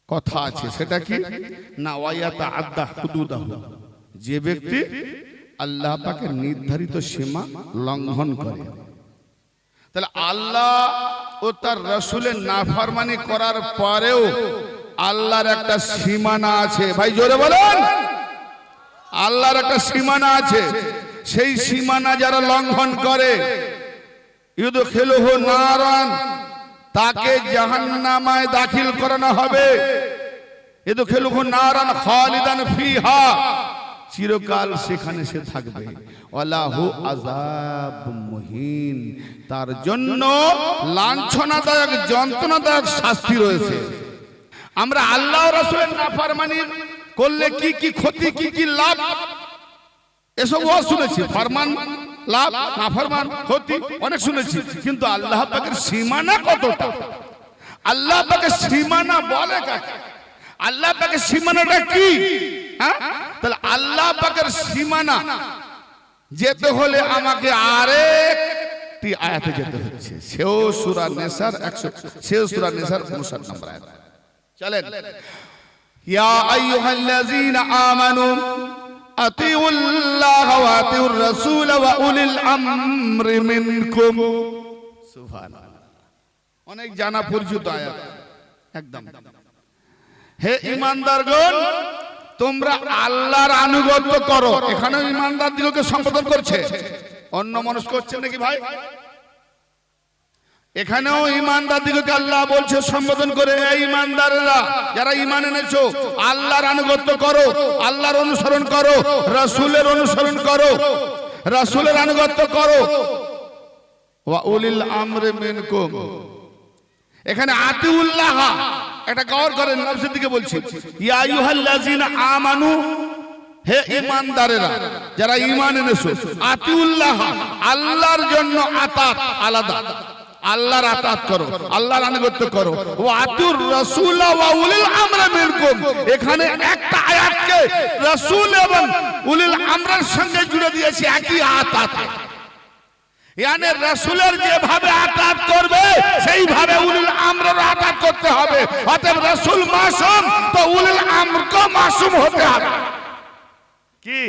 কথা আছে, সেটা কি না? ওয়ায়াতা আদ্দা হুদুদাহু, যে ব্যক্তি আল্লাহ পাকের নির্ধারিত সীমা লঙ্ঘন করে। তাহলে আল্লাহ ও তার রাসূলের নাফরমানি করার পরেও আল্লাহর একটা সীমানা আছে। ভাই জোরে বলেন, আল্লাহর একটা সীমানা আছে। সেই সীমানা যারা লঙ্ঘন করে, ইউদখিলুহু নারান, তাকে জাহান্নামায় দাখিল করানো হবে। ইদখিলহু নারান খালিদান ফিহা, চিরকাল সেখানে সে থাকবে। ওয়ালাহু আযাব মুহিন, তার জন্য লাঞ্ছনাদায়ক যন্ত্রণাদায়ক শাস্তি রয়েছে। আমরা আল্লাহ ও রাসূলের নাফরমানি করলে কি কি ক্ষতি, কি কি লাভ, এসব শুনেছি। ফরমান লাভ, নাফরমান ক্ষতি অনেক শুনেছি, কিন্তু আল্লাহ পাকের সীমানা কতটা? আল্লাহ পাকের সীমানা বলে কাকে? আল্লাহ পাকের সীমানাটা কি? তাহলে আল্লাহ পাকের সীমানা যেতে হলে আমাকে আরেকটি আয়াতে যেতে হচ্ছে, সেও সূরা নিসার 59 নম্বর আয়াত। চলেন, ইয়া আইয়ুহাল্লাযীনা আমানু আতিউল্লাহ ওয়া আতিউর রাসূল ওয়া উলিল আমরি মিনকুম। সুবহানাল্লাহ, অনেক জানা পরিচিত আয়াত একদম। হে ঈমানদারগণ, তোমরা আল্লাহর আনুগত্য করো। এখানে ঈমানদারদিগকে সম্বোধন করছে, অন্য মানুষ করছে নাকি ভাই? এখানেও ঈমানদারদিগকে আল্লাহ বলছে সম্বোধন করে, এই ঈমানদাররা যারা ঈমান এনেছো, আল্লাহর আনুগত্য করো, আল্লাহর অনুসরণ করো, রাসূলের অনুসরণ করো, রাসূলের আনুগত্য করো। ওয়া উলিল আমরি মিনকুম, এখানে আতিউল্লাহ, এটা গৌর করেন, নফসের দিকে বলছি। ইয়া আইয়ুহাল্লাযীনা আমানু, হে ঈমানদারেরা যারা ঈমান এনেছো, আতিউল্লাহ, আল্লাহর জন্য আতাত আলাদা, আল্লাহর আতাত করো, আল্লাহর আনুগত্য করো। ওয়া আতিউর রাসূল ওয়া উলিল আমরি মিনকুম, এখানে একটা আয়াতকে রাসূল এবং উলিল আমরের সঙ্গে জুড়ে দিয়েছি একই আতাত। ইয়ানি রাসূলের যেভাবে আতাত করবে সেইভাবে উলিল আমরের আতাত করতে হবে। অতএব রাসূল মাসুম, তো উলিল আমরকে মাসুম হতে হবে। কি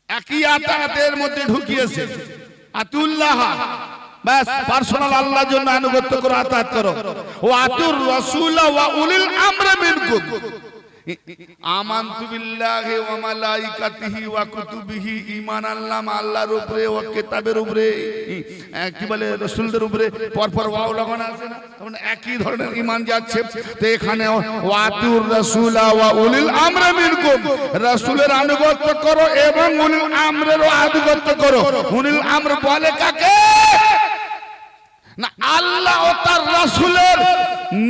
একই আতাতের মধ্যে ঢুকিয়েছে আতিউল্লাহ, বাস পার্সোনাল আল্লাহর জন্য আনুগত্য করো, আতাত করো। ওয়া আতিউর রাসূল ওয়া উলিল আমরি মিনকুম, আমানতু বিল্লাহি ওয়া মালাইকাতিহি ওয়া কুতুবিহি, ঈমান আনলাম আল্লাহর উপরে, ওয়া কিতাবের উপরে, কি বলে রাসূলদের উপরে, পরপর ওয়াও লাগানো আছে না, তখন একই ধরনের ঈমান যাচ্ছে। তো এখানে ওয়া আতিউর রাসূল ওয়া উলিল আমরি মিনকুম, রাসূলের আনুগত্য করো এবং উলিল আমরেরও আনুগত্য করো। উলিল আমর বলে কাকে? না, আল্লাহ ও তার রাসূলের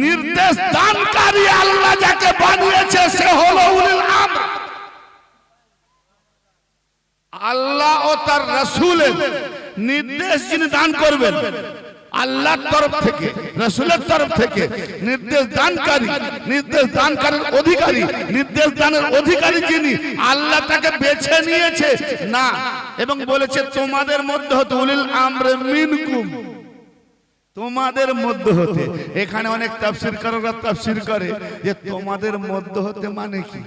নির্দেশ দানকারী, আল্লাহ যাকে বানিয়েছে সে হলো উলিল আমর। আল্লাহ ও তার রাসূলের নির্দেশ যিনি দান করবেন, আল্লাহর তরফ থেকে, রাসূলের তরফ থেকে নির্দেশ দানকারী, নির্দেশ দানকারীর অধিকারী, নির্দেশ দানের অধিকারী যিনি, আল্লাহ তাকে বেছে নিয়েছে না, এবং বলেছে তোমাদের মধ্যে হতে, উলিল আমরি মিনকুম, তোমাদের মধ্যে হতে। এখানে অনেক তাফসীরকাররা তাফসীর করে যে তোমাদের মধ্যে হতে মানে কি?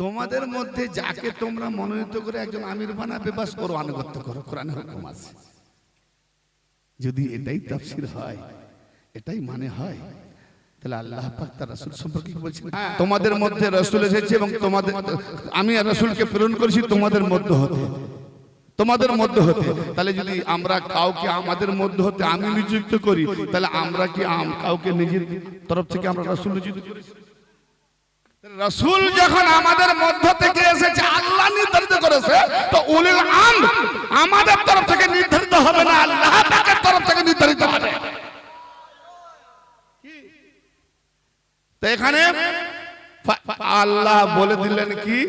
তোমাদের মধ্যে যাকে তোমরা মনোনীত করে একজন আমির বানাবে, বাস ওর আনুগত্য করো, কোরআনে হুকুম আছে। যদি এটাই তাফসীর হয়, এটাই মানে হয়, তাহলে আল্লাহ পাক তার রাসূল সম্পর্কে কি বলছেন? তোমাদের মধ্যে রাসূল এসেছে এবং তোমাদের, আমি রাসূলকে প্রেরণ করেছি তোমাদের মধ্যে হতে, তোমাদের মধ্যে হতে। তাহলে যদি আমরা কাউকে আমাদের মধ্যে হতে আমি নিযুক্ত করি, তাহলে আমরা কি কাউকে নিজের তরফ থেকে আমরা রাসূল নিযুক্ত করেছি? রাসূল যখন আমাদের মধ্য থেকে এসেছে, আল্লাহ নির্ধারিত করেছে, তো উলিল আমর আমাদের তরফ থেকে নির্ধারিত হবে না, আল্লাহ পাকের তরফ থেকে নির্ধারিত হবে। তো এখানে আল্লাহ বলে দিলেন কি,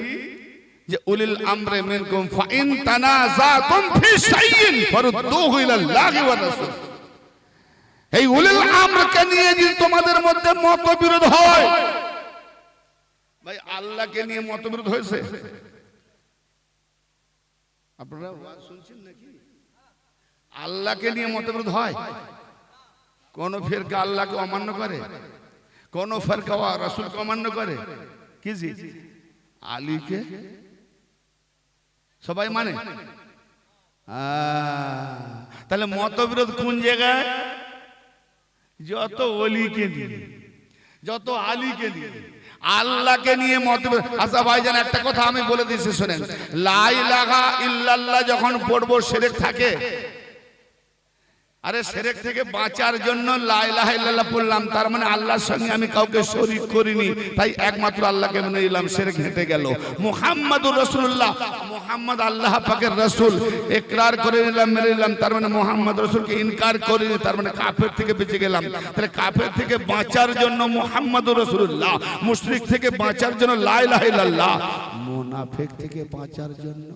যে উলিল আমরি মিনকুম ফাইন তানাযাতুম ফি শাইইন ফারুদ্দুহু ইলাল্লাহি ওয়া রাসূল। এই উলিল আমরকে নিয়ে যদি তোমাদের মধ্যে মতবিরোধ হয়, ভাই আল্লাহকে নিয়ে মতবিরোধ হয়েছে? আপনারা ওয়াজ শুনছেন নাকি? আল্লাহকে নিয়ে মতবিরোধ হয়? কোন ফিরকা আল্লাহকে অমান্য করে, কোন ফিরকা রাসূলকে অমান্য করে? কি জি আলীকে সবাই মানে? তাহলে মতবিরোধ কোন জায়গায়? যত ওলিকে নিয়ে, যত আলীকে নিয়ে, আল্লাহকে নিয়ে মতবিরোধ। আচ্ছা ভাইজান, একটা কথা আমি বলে দিচ্ছি শুনেন, লা ইলাহা ইল্লাল্লাহ যখন পড়বো শিরক থাকে, আরে শিরক থেকে বাঁচার জন্য লা ইলাহা ইল্লাল্লাহ বললাম, তার মানে আল্লাহর সঙ্গে আমি কাউকে শরীক করিনি, তাই একমাত্র আল্লাহকে মেনে নিলাম, শিরক হেঁটে গেল। মুহাম্মাদুর রাসূলুল্লাহ, মুহাম্মদ আল্লাহ পাকের রাসূল, ইকরার করে নিলাম, মেনে নিলাম, তার মানে মুহাম্মদ রাসূলকে ইনকার করিনি, তার মানে কাফের থেকে বেঁচে গেলাম। তাহলে কাফের থেকে বাঁচার জন্য মুহাম্মাদুর রাসূলুল্লাহ, মুশরিক থেকে বাঁচার জন্য লা ইলাহা ইল্লাল্লাহ, মুনাফিক থেকে বাঁচার জন্য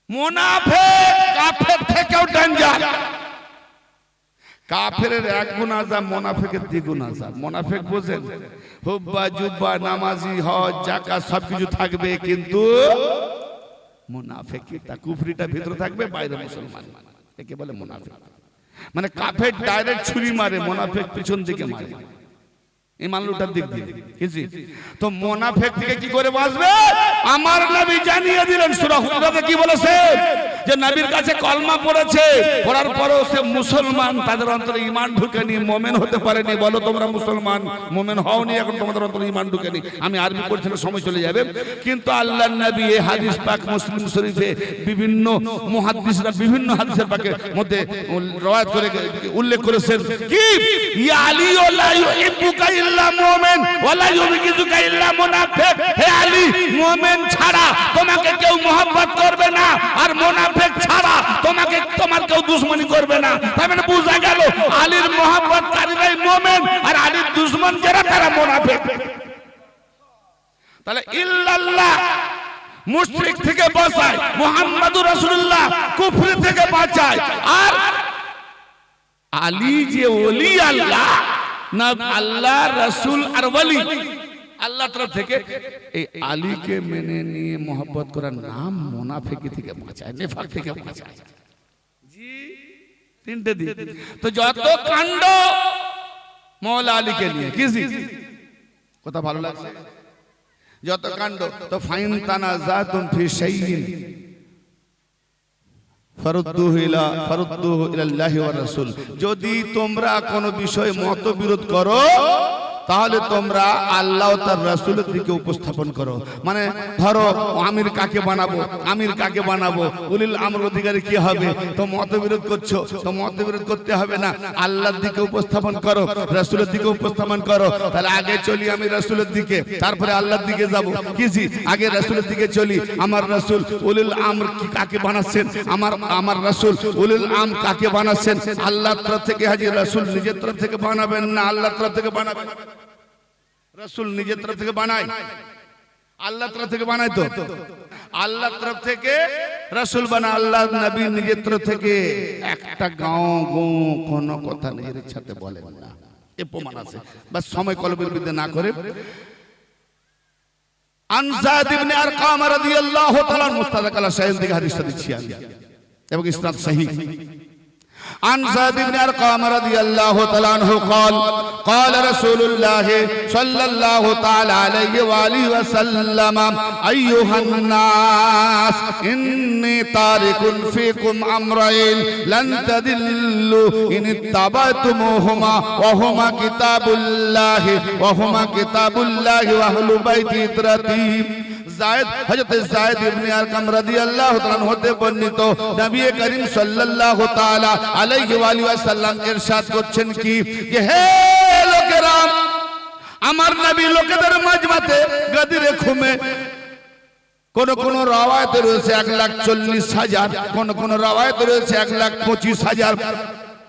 মুনাফিক কাফের থেকেও ডেঞ্জার। কাফের এক গুণ আযাব, মুনাফিকের দ্বিগুণ আযাব। মুনাফিক বুঝেন, হুব্বা জুব্বা, নামাজি, হজ, যাকাত সবকিছু থাকবে, কিন্তু মুনাফিকটা কুফরিটা ভিতরে থাকবে, বাইরে মুসলমান, একে বলে মুনাফিক। মানে কাফের ডাইরেক্ট ছুরি মারে, মুনাফিক পিছন দিকে মারে, ইমানলুটার দিক দিয়ে। তো মুনাফিক থেকে কি করে বাঁচবে? আমার নবী জানিয়ে দিলেন, সূরা হুজুরাতে কি বলেছে? যে নবীর কাছে কলমা পড়েছে, পড়ার পরেও সে মুসলমান, তাদের অন্তরে ঈমান ঢুকেনি, মুমিন হতে পারেনি। বলো তোমরা মুসলমান, মুমিন হওনি, এখন তোমাদের অন্তরে ঈমান ঢুকেনি। আমি আরবি পড়ছিলাম, সময় চলে যাবে। কিন্তু আল্লাহর নবী এই হাদিস পাক মুসলিম শরীফে বিভিন্ন মুহাদ্দিসরা বিভিন্ন হাদিসের পাকের মধ্যে রওয়ায়াত করে উল্লেখ করেছেন কি, ইয়া আলী লা ইউহিব্বুকা ইল্লা মুমিন ওয়া লা ইউবিগিযুকা ইল্লা মুনাফিক। হে আলী, মুমিন ছাড়া তোমাকে কেউ মহব্বত করবে না, আর মুনাফিক ছাড়া তোমাকে তোমার কেউ দুশমনি করবে না। তার মানে বোঝা গেল আলীর মহব্বতকারীরাই মুমিন, আর আলীর দুশমন যারা তারা মুনাফিক। তাহলে ইল্লাল্লাহ মুশরিক থেকে বাঁচায়, মুহাম্মাদুর রাসূলুল্লাহ কুফরি থেকে বাঁচায়, আর আলী যে ওলি আল্লাহ, না আল্লাহ রাসূল আর ওলি আল্লাহর তরফ থেকে, এই আলীকে মেনে নিয়ে মহব্বত করার নাম মুনাফিকি থেকে বাঁচায়, নিফাক থেকে বাঁচায়। জি, তিনটে দিক। তো যত কাণ্ড মওলা আলীকে নিয়ে, কি কথা ভালো লাগছে? যত কাণ্ড, তো ফাইন তানাজাতুম ফি শাইইন ফারুদ্দুহু ইলাল্লাহি ওয়া রাসূল। যদি তোমরা কোন বিষয়ে মতবিরোধ করো, তাহলে তোমরা আল্লাহ ও তার রাসূলের দিকে উপস্থাপন করো। মানে ধরো আমির কাকে বানাবো, আমির কাকে বানাবো, উলিল আমর অধিকারী কি হবে, তো মতবিরোধ করছো, তো মতবিরোধ করতে হবে না, আল্লাহর দিকে উপস্থাপন করো, রাসূলের দিকে উপস্থাপন করো। তাহলে আগে চলি আমি রাসূলের দিকে, তারপরে আল্লাহর দিকে যাব। কি আগে রাসূলের দিকে চলি, আমার রাসূল উলিল আমর কি কাকে বানাচ্ছেন, আমার রাসূল উলিল আম কাকে বানাচ্ছেন, আল্লাহর তরফ থেকে। হাজি রাসূল নিজের তরফ থেকে বানাবেন না, আল্লাহর তরফ থেকে বানাবেন। রাসূল নিজের তরফ থেকে বানায়, আল্লাহর তরফ থেকে বানায়। তো আল্লাহর তরফ থেকে রাসূল বানায়, আল্লাহ নবী নিজের তরফ থেকে একটা গাঁও কোনো কথা নিজের ইচ্ছাতে বলেন না, এ প্রমাণ আছে। বাস সময় কলবের বিদ্যা না করে। আন যায়েদ ইবনে আরকাম রাদিয়াল্লাহু তাআলা মুস্তাদরাক আলা শাইখ থেকে হাদিসটা দিচ্ছি আমি, এবং ইসনাদ সহিহ। عن زيد بن أرقام رضي الله تعالى عنه قال قال رسول الله صلى الله تعالى عليه وآله وسلم أيها الناس إني تارك فيكم أمرين لن تضلوا إن اتبعتموهما وهما كتاب الله وأهل بيت إطرتي। হযরত যায়েদ ইবনে আরকাম রাদিয়াল্লাহু তাআলা হতে বর্ণিত, নবী করিম সাল্লাল্লাহু তাআলা আলাইহি ওয়া আলিহি ওয়াসাল্লাম ইরশাদ করছেন কি, যে হে লোকেরা, আমার নবী লোকেদের মাজমাতে গাদিরে খুমে, কোন রাওয়ায়াতে রয়েছে 1,40,000, কোন রাওয়ায়াতে রয়েছে 1,25,000।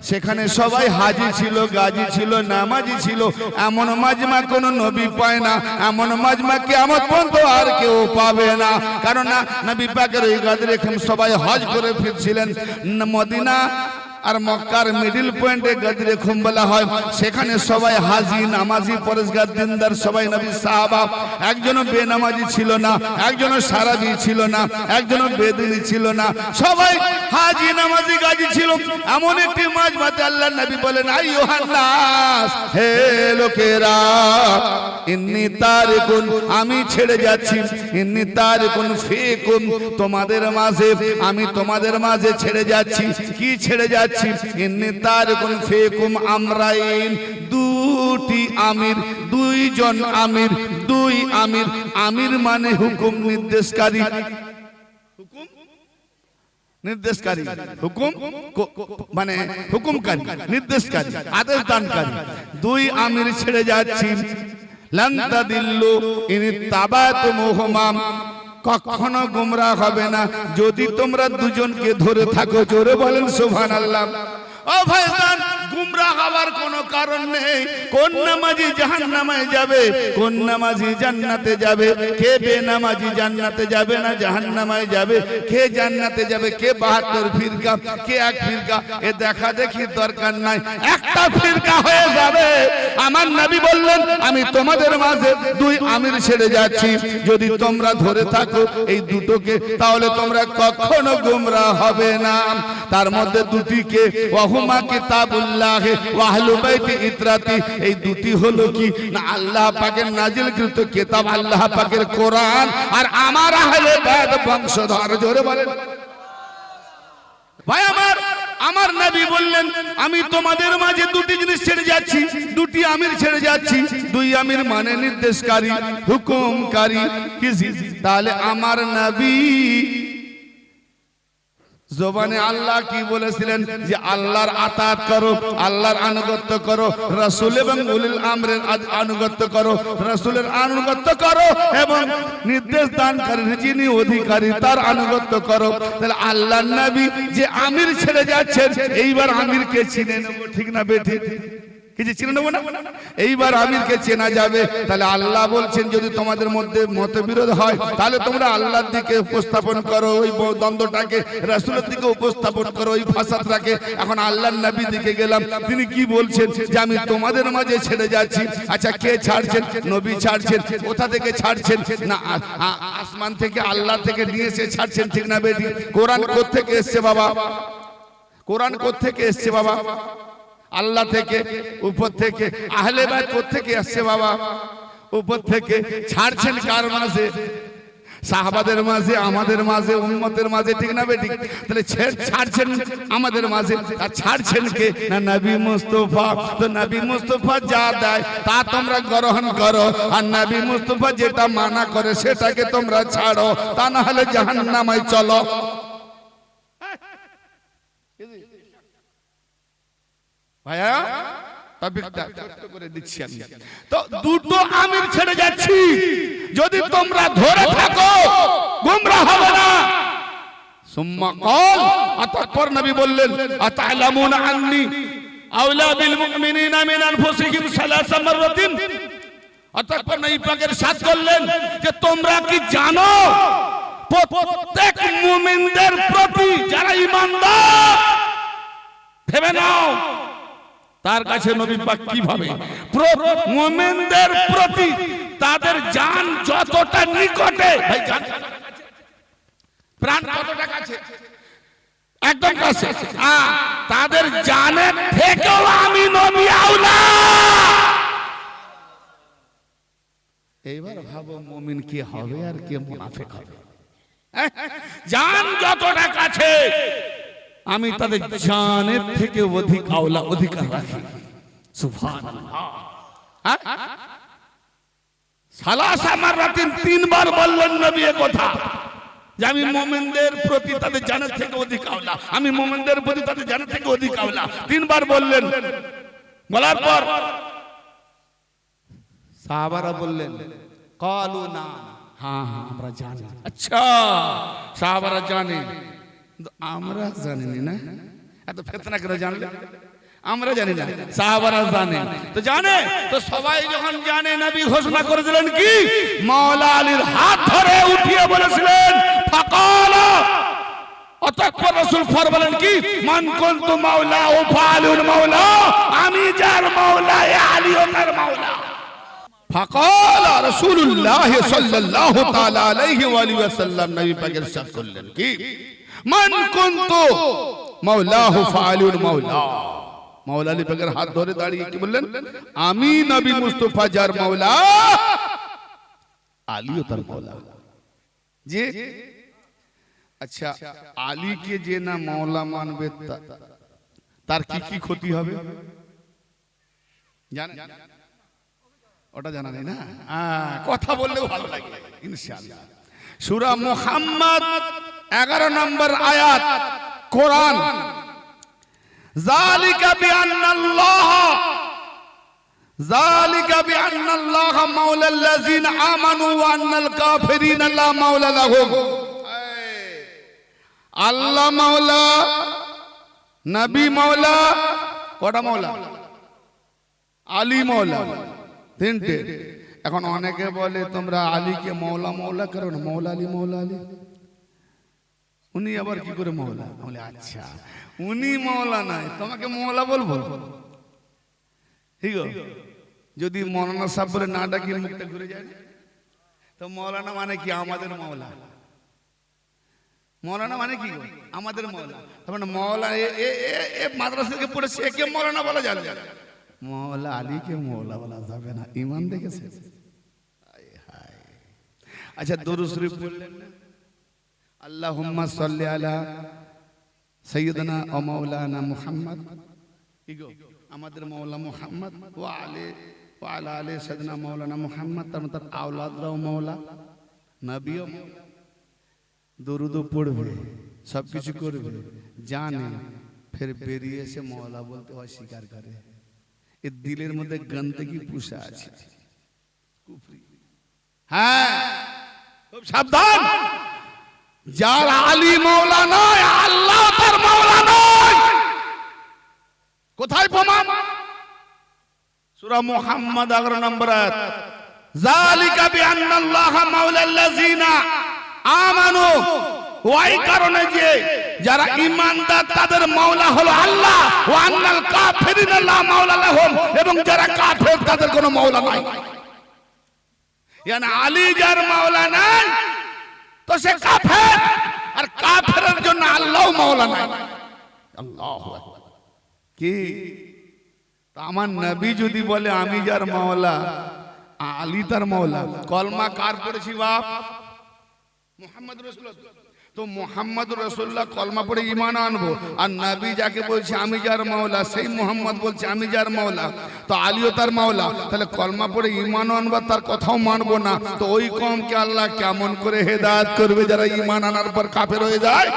সেখানে সবাই হাজি ছিল, গাজী ছিল, নামাজি ছিল। এমন মাজমা কোন নবী পায় না, এমন মাজমা কিয়ামত পর্যন্ত আর কেউ পাবে না। কারণ নবী পাকের ওই গাদিরে খুম সবাই হজ করে ফিরছিলেন। মদিনা আর মক্কার মিডল পয়েন্টে গাদিরে খুম বলা হয়। সেখানে সবাই হাজি, নামাজি, পরেশগার, দিনদার, সবাই নবী সাহাবা। একজনও বেনামাজি ছিল না, একজনও সারাবি ছিল না, একজনও বেদিনী ছিল না, সবাই হাজি, নামাজি, গাজী ছিল। এমন একটি মাজমাতে আল্লাহর নবী বলেন, আইয়ুহান নাস, হে লোকেরা, ইন্নী তারিকুন, আমি ছেড়ে যাচ্ছি, ইন্নী তারিকুন ফিকুম, তোমাদের মাঝে, আমি তোমাদের মাঝে ছেড়ে যাচ্ছি। কি ছেড়ে যাচ্ছি? ইন্নী তারিকুন ফিকুম আমরাইন, দুটি আমির, দুইজন আমির, দুই আমির। আমির মানে হুকুম নির্দেশকারী, হুকুম নির্দেশকারী, হুকুম মানে হুকুমকারী, নির্দেশকারী, আদেশ দানকারী। দুই আমির ছেড়ে যাচ্ছি। লান তাদিল্লু ইন ইত্তাবাতুমুহুমা, কখনো গোমরাহ হবে না যদি তোমরা দুজনকে ধরে থাকো। জোরে বলেন সুবহানাল্লাহ। ও ভাইজান, গুমরাহ হওয়ার কোনো কারণ নেই। কোন নামাজি জাহান্নামে যাবে, কোন নামাজি জান্নাতে যাবে, কে বেনামাজি জান্নাতে যাবে না জাহান্নামে যাবে, কে জান্নাতে যাবে, কে 72 ফিরকা, কে এক ফিরকা, এ দেখা দেখি দরকার নাই। একটা ফিরকা হয়ে যাবে। আমার নবী বললেন, আমি তোমাদের মাঝে দুই আমির ছেড়ে যাচ্ছি, যদি তোমরা ধরে থাকো এই দুটোকে, তাহলে তোমরা কখনো গুমরাহ হবে না। তার মধ্যে দুটিকে ওয়াহুমা কিতাবুল্লাহ ওয়া আহলু বাইতি ইতরাতি, এই দুটি হলো কি না আল্লাহ পাকের নাজিলকৃত কিতাব, আল্লাহ পাকের কোরআন, আর আমার আহলে বাইত বংশধর। জোরে বলেন ভাই আমার। আমার নবী বললেন, আমি তোমাদের মাঝে দুটি জিনিস ছেড়ে যাচ্ছি, দুটি আমির ছেড়ে যাচ্ছি। দুই আমির মানে নির্দেশকারী, হুকুমকারী। তাহলে আমার নবী জবানে আল্লাহ কি বলেছিলেন? যে আল্লাহর আতাত করো, আল্লাহর আনুগত্য করো, রাসূল এবং উলিল আমরের আনুগত্য করো, রাসূলের আনুগত্য করো এবং নির্দেশ দানকারী যিনি অধিকারী তার আনুগত্য করো। তাহলে আল্লাহর নবী যে আমির ছেড়ে যাচ্ছেন, এইবার আমিরকে চিনে নেব, ঠিক না বেঠিক? কিছু চিনে নেবো না? এইবার আমিরকে চেনা যাবে। তাহলে আল্লাহ বলছেন, যদি তোমাদের মধ্যে মতবিরোধ হয় তাহলে তোমরা আল্লাহর দিকে উপস্থাপন করো ওই দ্বন্দ্বটাকে, রাসূলের দিকে উপস্থাপন করো ওই ফাসাদটাকে। এখন আল্লাহর নবী দিকে গেলাম, তিনি কি বলছেন? যে আমি তোমাদের মাঝে ছেড়ে যাচ্ছি। আচ্ছা, কে ছাড়ছেন? নবী ছাড়ছেন। কোথা থেকে ছাড়ছেন? না আসমান থেকে, আল্লাহ থেকে নিয়ে এসে ছাড়ছেন, ঠিক না বেটি? কোরআন কোত্থেকে এসছে বাবা? কোরআন কোত্থেকে এসছে বাবা? আল্লাহ থেকে, উপর থেকে। আহলে বাইত কোত্থেকে আসছে বাবা? উপর থেকে। ছাড়ছেন কার মাঝে? সাহাবাদের মাঝে, আমাদের মাঝে, উম্মতের মাঝে, ঠিক না বেটি? তাহলে ছাড়ছেন আমাদের মাঝে, আর ছাড়ছেন কে? না নবী মুস্তাফা। তো নবী মুস্তাফা যা দেয় তা তোমরা গ্রহণ করো, আর নবী মুস্তাফা যেটা মানা করে সেটাকে তোমরা ছাড়ো, তা না হলে জাহান্নামে চলো। ভাইয়া করে দিচ্ছি আমি। তো দুটো আমির ছেড়ে যাচ্ছি, যদি তোমরা ধরে থাকো গোমরাহ হবে না। সুম্মা ক্বাল, অতঃপর নবী বললেন, আতা'লামুনা আন্নী আওলা বিল মুমিনিনা মিন আনফুসিহিম সালাসা মাররাতিন। অতঃপর নবী পাকের সাথ করলেন যে তোমরা কি জানো প্রত্যেক মুমিনদের প্রতি, যারা ঈমানদার, ভেবে নাও তার কাছে নবী পাক কিভাবে মুমিনদের প্রতি তাদের জান যতটা নিকটে, ভাই জান প্রাণ কতটা কাছে, একদম কাছে, তাদের জানের থেকেও আমি নবী আওলা। এইবার ভাবো মুমিন কি হবে আর কে মুনাফিক হবে? জান যতটা কাছে, আমি তাদের জানের থেকে অধিক আওলা, অধিকার রাখি। সুবহানাল্লাহ। সালাসা মাররাতিন, তিনবার বললেন নবী এ কথা, যে আমি মুমিনদের প্রতি তাদের জানের থেকে অধিক আওলা, আমি মুমিনদের প্রতি তাদের জানের থেকে অধিক আওলা। তিনবার বললেন। বলার পর সাহাবারা বললেন, ক্বালু না, হ্যাঁ হ্যাঁ আমরা জানি। আচ্ছা, সাহাবারা জানে, আমরা জানিনি না? এত ফিতনা করে জানলে? আমরা জানি না, সাহাবারা জানে। তো জানে, তো সবাই যখন জানে, নবী ঘোষণা করে দিলেন কি? মাওলা আলীর হাত ধরে উঠিয়ে বলেছিলেন ফাকালা। অতঃপর রাসূল ফরমালেন কি? মান কুনতু মাওলা ও ফাআলুল মাওলা, আমি যার মাওলা আলীও তার মাওলা। ফাকালা রাসূলুল্লাহ সাল্লাল্লাহু তাআলা আলাইহি ওয়া আলিহি ওয়াসাল্লাম, নবী পাক ইরশাদ করলেন কি? মান কুনতু মাওলাহু ফাআলুল মাওলা। মাওলা আলী পাকের হাত ধরে দাঁড়িয়ে কি বললেন? আমি নবী মুস্তাফা যার মাওলা, আলীও তার মাওলা। জি আচ্ছা, আলীকে যে না মাওলা মানবে তার কি কি ক্ষতি হবে জানেন? ওটা জানা নেই না? কথা বললেও ভালো লাগে ইনশাআল্লাহ। সূরা মুহাম্মদ 11 নম্বর আয়াত কোরআন, যালিকা বিআন্নাল্লাহ মাওলাল্লাযিনা আমানু ওয়া আন্নাল কাফিরিনা লা মাওলা লাহুম। আল্লাহ মাওলা, নবী মাওলা, কটা মাওলা? আলী মাওলা, তিনটে। এখন অনেকে বলে তোমরা আলীকে মাওলা মাওলা করো না, মাওলা আলী মাওলা আলী। উনি আবার কি করে মাওলা? বলে আচ্ছা উনি মাওলা নাই, তোমাকে মাওলা বলবো? ঠিক আছে, যদি মৌলানা সাহেব বলে না ডাকি মুখটা ঘুরে যায় তো মৌলানা মানে কি? আমাদের মাওলা। মৌলানা মানে কি? আমাদের মাওলা। তার মানে মাওলা এ মাদ্রাসা থেকে পড়েছে, একে মৌলানা বলা যাবে না, মাওলা আলীকে মাওলা বলা যাবে না। ঈমান দেখেছে? আচ্ছা দুরূদ শরীফ পড়লেন না? আল্লাহুম্মা সাল্লি আলা সাইয়্যিদিনা ওয়া মাওলানা মুহাম্মদ, কি গো? আমাদের মাওলা মুহাম্মদ, ওয়া আলা আলি সাইয়্যিদিনা মাওলানা মুহাম্মদ। তার আওলাদরাও মাওলা, নবীও মাওলা। দরুদ পড়বে, সবকিছু করবে, জানে, ফের বেরিয়ে এসে মাওলা বলতে অস্বীকার করে। এর দিলের মধ্যে গন্দগি পুষা আছে, কুফরি। হ্যাঁ, খুব সাবধান। যার আলী মাওলা নয়, আল্লাহ তার মাওলা নয়। কোথায় প্রমাণ? সূরা মুহাম্মদ 11 নম্বর আয়াত, যালিকা বিআন্নাল্লাহা মাওলাল্লাযিনা আমানু। ওই কারণে যে যারা ঈমানদার তাদের মাওলা হলো আল্লাহ, ওয়া আন্নাল কাফিরিনা লা মাওলা লাহুম, এবং যারা কাফের তাদের কোনো মাওলা নাই। মানে আলী যার মাওলা নাই তো সে কাফের, আর কাফেরের জন্য আল্লাহও মাওলা নাই। আল্লাহু আকবার। কি আমার নবী যদি বলে আমি যার মাওলা, আলী তার মাওলা। কলমা কার পড়েছি বাপ? মুহাম্মদুর রাসূলুল্লাহ। তো মুহাম্মদুর রাসূলুল্লাহ কলমা পড়ে ঈমান আনবো, আর নবী যাকে বলছে আমি যার মাওলা, সেই মুহাম্মদ বলছে আমি যার মাওলা, তো আলীও তার মাওলা। তাহলে কলমা পড়ে ঈমান আনবো, তার কথাও মানবো না। তো ওই কওমকে আল্লাহ কেমন করে হেদায়েত করবে যারা ঈমান আনার পর কাফের হয়ে যায়?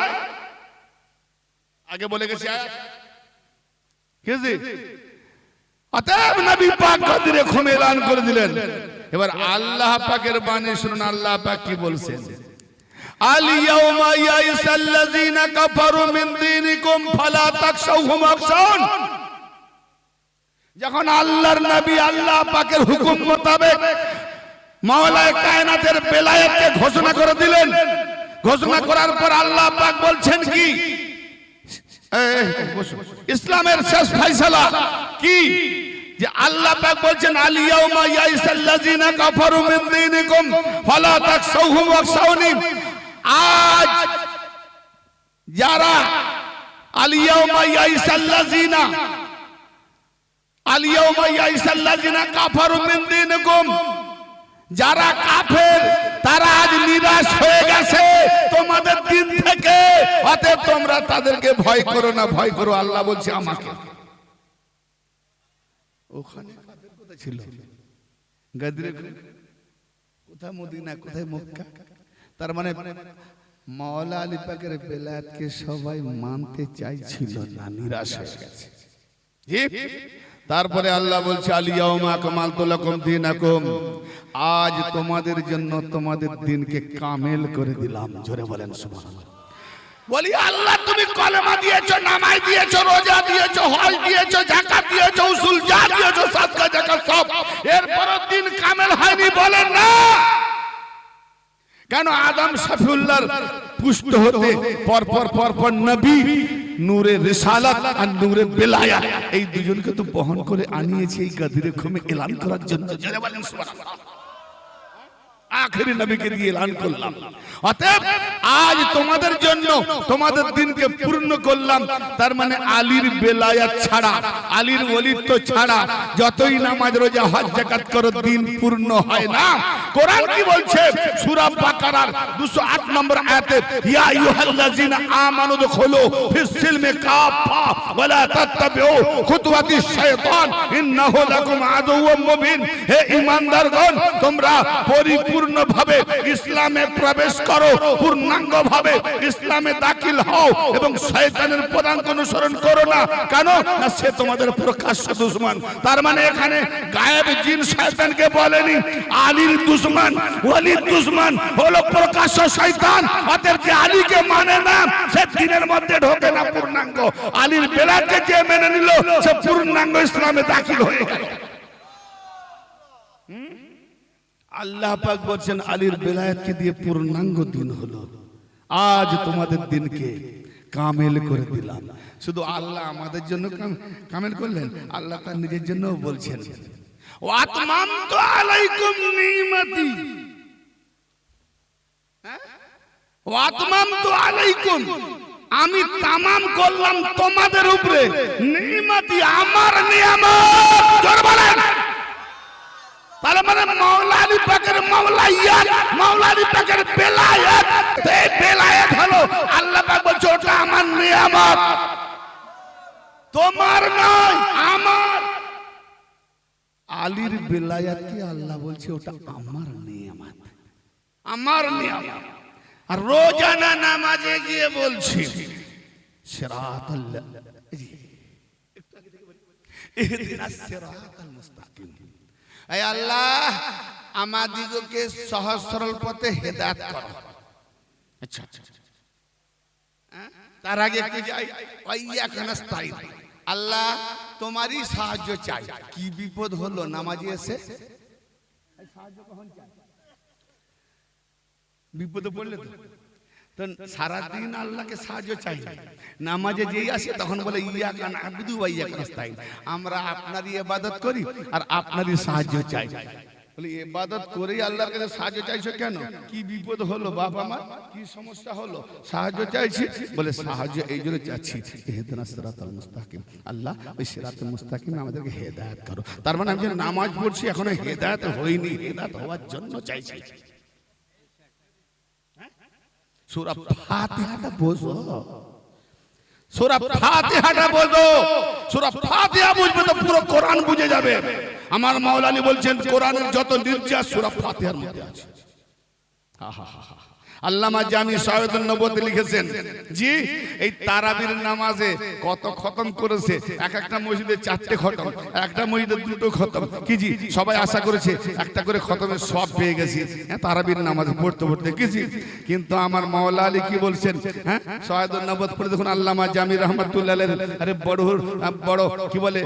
আগে বলে গেছে কি? অতএব নবী পাক গাদিরে খুম এলান করে দিলেন। এবার আল্লাহ পাকের বাণী শুনুন, আল্লাহ পাক কি বলছেন? আল ইয়াউমা ইয়াইসাল্লাযিনা কাফারু মিন দীনিকুম ফালা তাখশাউহুম ওয়াখশাউন। যখন আল্লাহর নবী আল্লাহ পাকের হুকুম মোতাবেক মাওলায়ে কায়নাতের বেলায়েতকে ঘোষণা করে দিলেন, ঘোষণা করার পর আল্লাহ পাক বলছেন কি? ইসলামের শেষ ফয়সালা কি? যে আল্লাহ পাক বলছেন আল ইয়াউমা ইয়াইসাল্লাযিনা কাফারু মিন দীনিকুম ফালা তাখশাউহুম ওয়াখশাউনি। আজ যারা আল ইয়াউমা ইয়াইসাল্লাযিনা কাফারু মিন দীনিকুম, যারা কাফের তারা আজ নিরাশ হয়ে গেছে তোমাদের দিন থেকে, অতএব তোমরা তাদেরকে ভয় করো না, ভয় করো আল্লাহ বলছে আমাকে। ওখানে কাফের কোথায় ছিল? গাদিরে, কোথায় মদিনা, কোথায় মক্কা? তার মানে মাওলা আলী পাকের বেলায়েতকে সবাই মানতে চাইছিল না, নিরাশ হয়ে গেছে। তারপরে আল্লাহ বলছে আল ইয়াউমা আকমালতু লাকুম দীনাকুম, আজ তোমাদের জন্য তোমাদের দিনকে কামেল করে দিলাম। জোরে বলেন সুবহানাল্লাহ। বলি আল্লাহ তুমি কলেমা দিয়েছো, নামাজ দিয়েছো, রোজা দিয়েছো, হজ দিয়েছো, যাকাত দিয়েছো, উসুল যা দিয়েছো, সাদকা যাকাত সব, এরপরও দিন কামেল হয়নি বলেন না কেন? আদম শফিউল্লাহর পুষ্ট হতে পরপর নবী নূরে রিসালাত আর নূরে বেলায়াত, এই দুজনকে তো বহন করে আনিয়েছে এই গাদিরে খুমে এলান করার জন্য। জোরে বলেন সুবহানাল্লাহ। আখেরি নবীকে দিয়ে এলান করলাম। অতএব আজ তোমাদের জন্য তোমাদের দিনকে পূর্ণ করলাম। তার মানে আলীর বেলায়াত ছাড়া, আলীর ওলিত্ব ছাড়া যতই নামাজ রোজা হজ যাকাত করো দিন পূর্ণ হয় না। কোরআন কি বলছে? সূরা বাকারার 208 নম্বর আয়াতে, ইয়া আইয়ুহাল্লাযিনা আমানু দুখুলু ফিস সিলমি কাফা ওয়া লা তাত্তাবিউ খুতুওয়াতিশ শাইতান ইন্নাহু লাকুম আদুউম মুবিন। হে ঈমানদারগণ, তোমরা পরিপূর্ণভাবে ইসলামে প্রবেশ করো, পূর্ণাঙ্গভাবে ইসলামে দাখিল হও এবং শয়তানের পদাঙ্ক অনুসরণ করো না। কেন না সে তোমাদের প্রকাশ্য দুশমন। তার মানে এখানে গায়েব জিন শয়তানকে বলেনি, আলীর দুশমন, ওয়ালির দুশমন হলো প্রকাশ্য শয়তান। অতএব যে আলীকে মানে না সে দ্বীনের মধ্যে ঢোকে না পূর্ণাঙ্গ। আলীর বেলাতকে যে মেনে নিল সে পূর্ণাঙ্গ ইসলামে দাখিল হয়ে গেল। আল্লাহ পাক বলছেন আলীর বেলায়েতকে দিয়ে পূর্ণাঙ্গ দিন হলো। আজ তোমাদের দিনকে কামেল করে দিলাম। শুধু আল্লাহ আমাদের জন্য কামেল করলেন, আল্লাহ তার নিজের জন্য বলছেন ওয়া আতমামতু আলাইকুম নি'মাতি, ওয়া আতমামতু আলাইকুম, আমি তামাম করলাম তোমাদের উপরে নি'মাতি, আমার নিয়ামত। জোরে বলেন। তার মানে মাওলা আলী পাকের মাওলাইয়াত, মাওলা আলী পাকের বেলায়েত, এই বেলায়েত হলো আল্লাহ পাক বলছে ওটা আমার নিয়ামত, তোমার নয় আমার। আলীর বেলায়েত কি আল্লাহ বলছে ওটা আমার নিয়ামত, আমার নিয়ামত। আর রোজানা নামাজে গিয়ে বলছি সিরাতাল ইহদিনাস সিরাতাল মুস্তাকিম, এই আল্লাহ আমাদিগকে সহজ সরল পথে হেদায়েত করো। আচ্ছা আচ্ছা, তার আগে একটু যাই ওয়াইয়াকা নাস্তাইন, আল্লাহ তোমারই সাহায্য চাই। কি বিপদ হলো নামাজি এসে সাহায্য কখন চাই? বিপদে পড়লে তো সারাদিন আল্লাহকে সাহায্য চাই। নামাজে যেই আসে তখন বলে ইয়াকা না'বুদু ওয়া ইয়াকা নাস্তাইন, আমরা আপনারই ইবাদত করি আর আপনারই সাহায্য চাই। বলে ইবাদত করেই আল্লাহর কাছে সাহায্য চাইছো কেন? কি বিপদ হলো বাবা আমার, কি সমস্যা হলো সাহায্য চাইছি? বলে সাহায্য এই জন্য চাচ্ছি ইহদিনাস সিরাতাল মুস্তাকিম, আল্লাহ ওই সিরাতুল মুস্তাকিম আমাদেরকে হেদায়েত করো। তার মানে আমি যে নামাজ পড়ছি এখনো হেদায়েত হইনি, হেদায়েত হওয়ার জন্য চাইছি। সূরা ফাতিহাটা বোঝো, সূরা ফাতিহাটা বোঝো। সূরা ফাতিহা বুঝবে তো পুরো কোরআন বুঝে যাবে। আমার মাওলা আলী বলছেন কোরআনের যত নির্যাস সূরা ফাতিহার মধ্যে আছে। আল্লামা জামি শায়খুন নবুয়্বত লিখেছেন, জি এই তারাবির নামাজে কত খতম করেছে, এক একটা মসজিদে 4টে খতম, একটা মসজিদে 2টো খতম। কি জি সবাই আশা করেছে একটা করে খতমের সব পেয়ে গেছি তারাবির নামাজ পড়তে পড়তে। কি জি কিন্তু আমার মাওলা আলী কি বলছেন, হ্যাঁ শায়খুন নবুয়্বত পড়ে দেখুন আল্লামা জামি রাহমাতুল্লাহ আলাইহি, আরে বড় কি বলে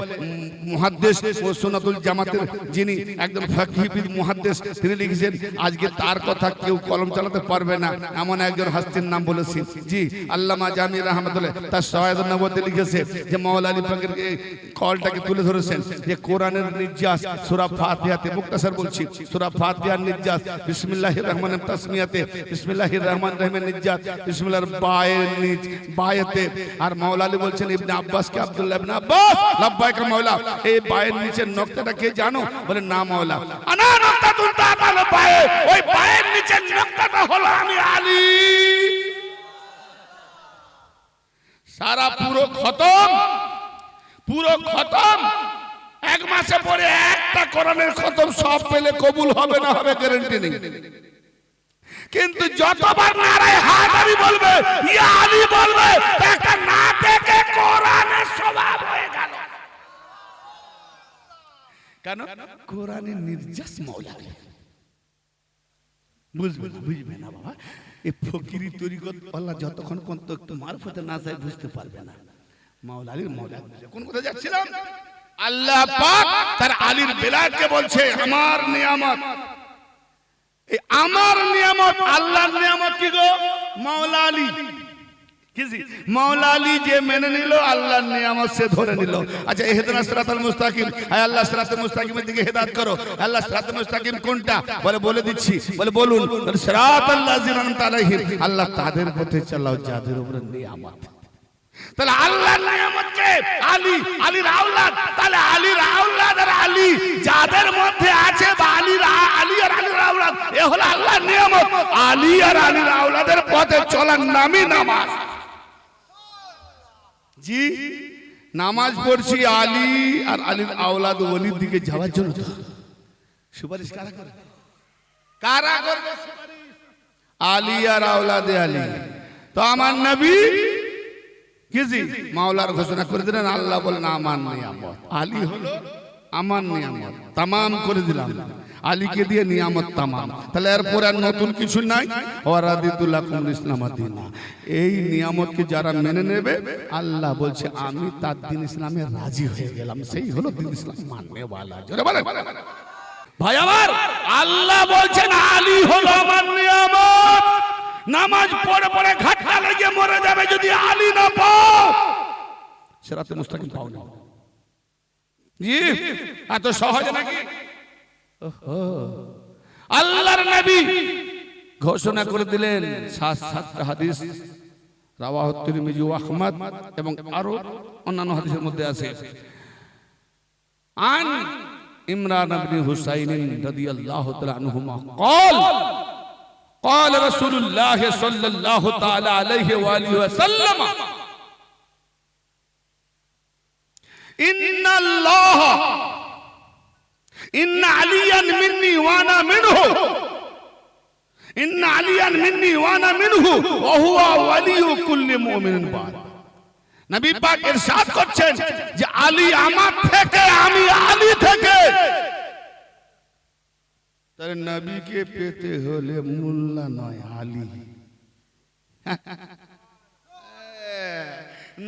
মুহাদ্দিস ও সুন্নাতুল জামাতের যিনি একদম ফাকিহ মুহাদ্দিস, তিনি লিখেছেন আজকে তার কথা কেউ কলম চালাতে পারবে না এমন একজন হাস্তির নাম বলেছি। জি আল্লামা জামি রাহমাতুল্লাহ তার শায়খুন নবুয়্বতে লিখেছে যে মাওলা আলী পাকের কলটাকে তুলে ধরেছেন যে কোরআনের নির্যাস সূরা ফাতিহাতে। মুক্তাসার বলছি, সূরা ফাতিহার নির্যাস বিসমিল্লাহির রহমানির তাসমিয়াতে, বিসমিল্লাহির রহমানির রহিমের নির্যাস বিসমিল্লাহর বায়াতে। আর মাওলা আলী বলছেন ইবনে আব্বাসকে, আব্দুল্লাহ ইবনে আব্বাস লাব্বাইকা মাওলা, এই বায়ের নিচের নকতাটা কে জানো? বলে না মাওলা, আনা নকতাতুন তাতাল বায়ে, ওই বায়ের নিচের নকতাটা হলো আমি আলী। সারা পুরো খতম, পুরো খতম এক মাসে পরে একটা কোরআনের খতম সব পেলে কবুল হবে না হবে গ্যারান্টি নেই। কিন্তু যতবার নারায়ে হায়দারি বলবে, ইয়া আলী বলবে, একটা না দেখে কোরআনের স্বভাব হয়ে গেল। কেন? কোরআনের নির্যাস মাওলা আলী। বুঝবে না বাবা, এই ফকিরি তরিকত আল্লাহ যতক্ষণ পর্যন্ত একটু মারফতে না যায় বুঝতে পারবে না। মাওলা আলীর মাওলা কোন কথা যাচ্ছিলাম, আল্লাহ পাক তার আলীর বেলায়েতকে বলছে আমার নিয়ামত। এই আমার নিয়ামত আল্লাহর নিয়ামত কি গো? মাওলা আলী। মাওলা আলী যে মেনে নিল আল্লাহর নিয়ামত সে ধরে নিল। আচ্ছা ইহদিনাস সিরাতাল মুস্তাকিম, আয় আল্লাহ সিরাতাল মুস্তাকিমের দিকে হেদায়েত করো। আল্লাহ সিরাতাল মুস্তাকিম কোনটা? বলে বলে দিচ্ছি। বলে বলুন। সিরাতাল লাযিনা আন'আমতা আলাইহিম, আল্লাহ তাদের পথে চালাও যাদের উপরে নিয়ামত। তাহলে আল্লাহর নিয়ামত কে? আলী, আলীর আওলাদ। তাহলে আলীর আওলাদ আর আলী যাদের মধ্যে আছে, বা আলী আর আলীর আওলাদ, এ হলো আল্লাহর নিয়ামত। আলী আর আলীর আওলাদের পথে চলার নামই নামাজ। জি, নামাজ পড়ছি আলী আর আলীর আওলাদ ওলির দিকে যাওয়ার জন্য। তো সুপারিশ কারা করে? কারা করবে সুপারিশ? আলী আর আওলাদে আলী। তো আমার নবী কিজি মাওলার ঘোষণা করে দিলেন, আল্লাহ বলেন আমার নিয়ামত আলী হলো আমার নিয়ামত, তামাম করে দিলাম আলীকে দিয়ে নিয়ামত তামাম। তাহলে এরপর আর নতুন কিছু নাই। ওয়ারাদিতুল্লাকুম ইসলাম দিনা, এই নিয়ামতকে যারা মেনে নেবে আল্লাহ বলছে আমি তার দিন ইসলামে রাজি হয়ে গেলাম। সেই হলো দিন ইসলাম মাননে ওয়ালা। জোরে বলেন ভাই আমার, আল্লাহ বলছেন আলী হলো আমার নিয়ামত। নামাজ পড়ে পড়ে ঘাটটা লেগে মরে যাবে যদি আলী না পাও, সিরাতে মুস্তাকিম পাও না। জি, এত সহজ নাকি? আল্লাহর নবী ঘোষণা করে দিলেন, 7টা হাদিস রাওয়াহু তিরমিজি ও আহমদ এবং আরো অন্যান্য হাদিসের মধ্যে আছে। আন ইমরান ইবনে হুসাইন রাদিয়াল্লাহু তাআলা আনহুমা قال قال رسول الله صلى الله تعالى عليه واله وسلم ان الله ان عليا مني وانا منه ان عليا مني وانا منه وهو ولي كل مؤمن بعد। নবী পাক ইরশাদ করছেন যে আলী আমার থেকে, আমি আলী থেকে। তার নবীকে পেতে হলে মোল্লা নয় আলী।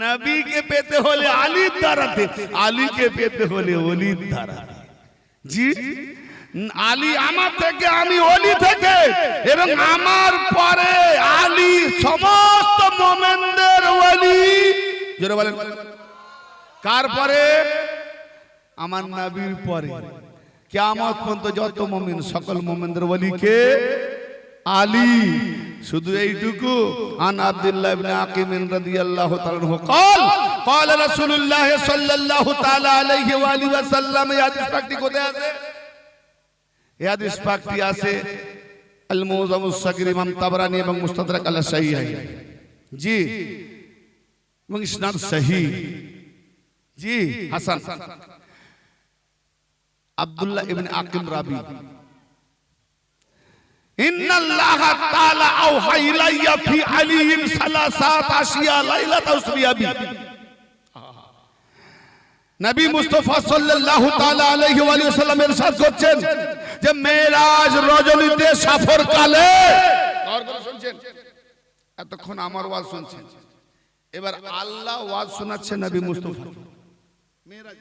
নবীকে পেতে হলে আলীর দ্বারাতে, আলীকে পেতে হলে ওলির দ্বারাতে। জি, আলী আমার থেকে, আমি ওলি থেকে, এবং আমার পরে আলী সমস্ত মুমিনদের ওলি। জোরে বলেন কার পরে? আমার নবীর পরে। কিয়ামত পর্যন্ত যত মুমিন, সকল মুমিনদের ওলিকে আলী। শুধু এইটুকু, আন আব্দুল্লাহ ইবনে আকিম রাদিয়াল্লাহু তাআলা আনহু قال قال رسول الله صلى الله تعالى عليه واله وسلم। এই হাদিস পাকটি কোথায় আছে? এই হাদিস পাকটি আছে আল মুজামুস সাগীর ইমাম তাবরানী এবং মুস্তাদরাক আলা সাহিহাইন। জি, এবং ইসনাদ সহিহ। জি, হাসান। আব্দুল্লাহ ইবনে আকিম রাবি, ইন্নাল্লাহা তাআলা আওহা ইলাইয়া ফি আলিয়িন সালাসাত আশিয়া লাইলাতা উসরিয়া বি। নবী মুস্তাফা সাল্লাল্লাহু তাআলা আলাইহি ওয়া সাল্লাম ইরশাদ করছেন যে মেরাজ রজনীতে সফরকালে, গৌর করে শুনছেন, এতক্ষণ আমার ওয়াজ শুনছেন, এবার আল্লাহ ওয়াজ শোনাচ্ছেন নবী মুস্তাফা। মেরাজ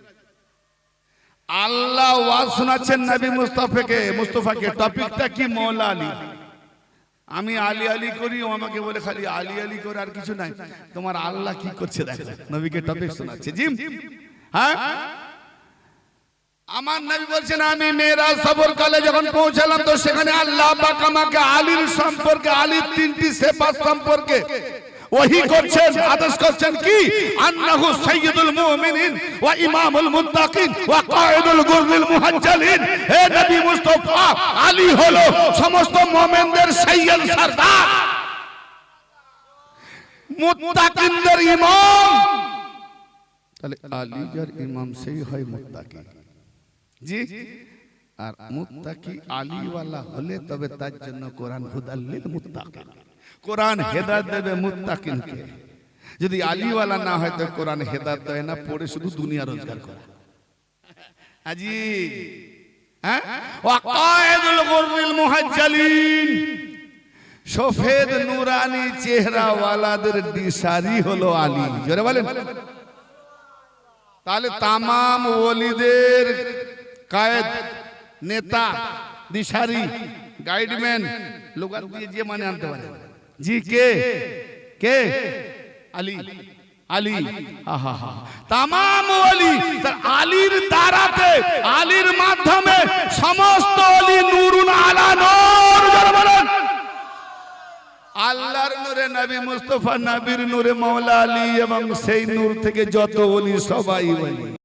আল্লাহ ওয়াজ শোনাচ্ছেন নবী মুস্তাফাকে। টপিকটা কি? মৌলা আলী। আমি আলী আলী করি, ও আমাকে বলে খালি আলী আলী করে, আর কিছু নাই। তোমার আল্লাহ কি করছে দেখো, নবীকে টপিক শোনাচ্ছে। জি হ্যাঁ, আমার নবী বলছেন আমি মেরাজ সফরকালে যখন পৌঁছালাম, তো সেখানে আল্লাহ পাক আমাকে আলীর সম্পর্কে, আলীর 3টি সিফাত সম্পর্কে ওহী করছেন, আদেশ করছেন কি? আন্নাহু সাইয়্যিদুল মুমিনিন ওয়া ইমামুল মুত্তাকিন ওয়া কায়েদুল গুররিল মুহাজ্জালিন। হে নবী মুস্তাফা, আলী হলো সমস্ত মুমিনদের সাইয়্যিদ, সরদার, মুত্তাকিনদের ইমাম। তাহলে আলী যার ইমাম, সেই হয় মুত্তাকি। জি, আর মুত্তাকি আলীওয়ালা হলে তবে তার জন্য কোরআন হুদাল লিল মুত্তাকিন, কোরআন হেদায়েত দেবে মুত্তাকিনকে। যদি আলীওয়ালা না হয় তো কোরআন হেদায়েত দেয় না, পড়ে শুধু দুনিয়া রোজগার করা। আজি হ্যাঁ, ওয়া কায়েদুল গুররিল মুহাজ্জালিন, সফেদ নূরানি চেহারা ওয়ালাদের দিশারি হলো আলী। জোরে বলেন। তাহলে তামাম ওলিদের কায়েদ, নেতা, দিশারি, গাইডম্যান, লোগার দিয়ে যে মানে আনতে পারে। জি, কে কে? আলী। আলী, আহা হা, তামাম ওলি আলীর দ্বারাতে, আলীর মাধ্যমে সমস্ত ওলি নূরুন আলা নূর। যারা বলেন আল্লাহর নূরে নবী মুস্তাফা নবীর নূরে মাওলা আলী এবং সেই নূর থেকে যত ওলি সবাই ওলি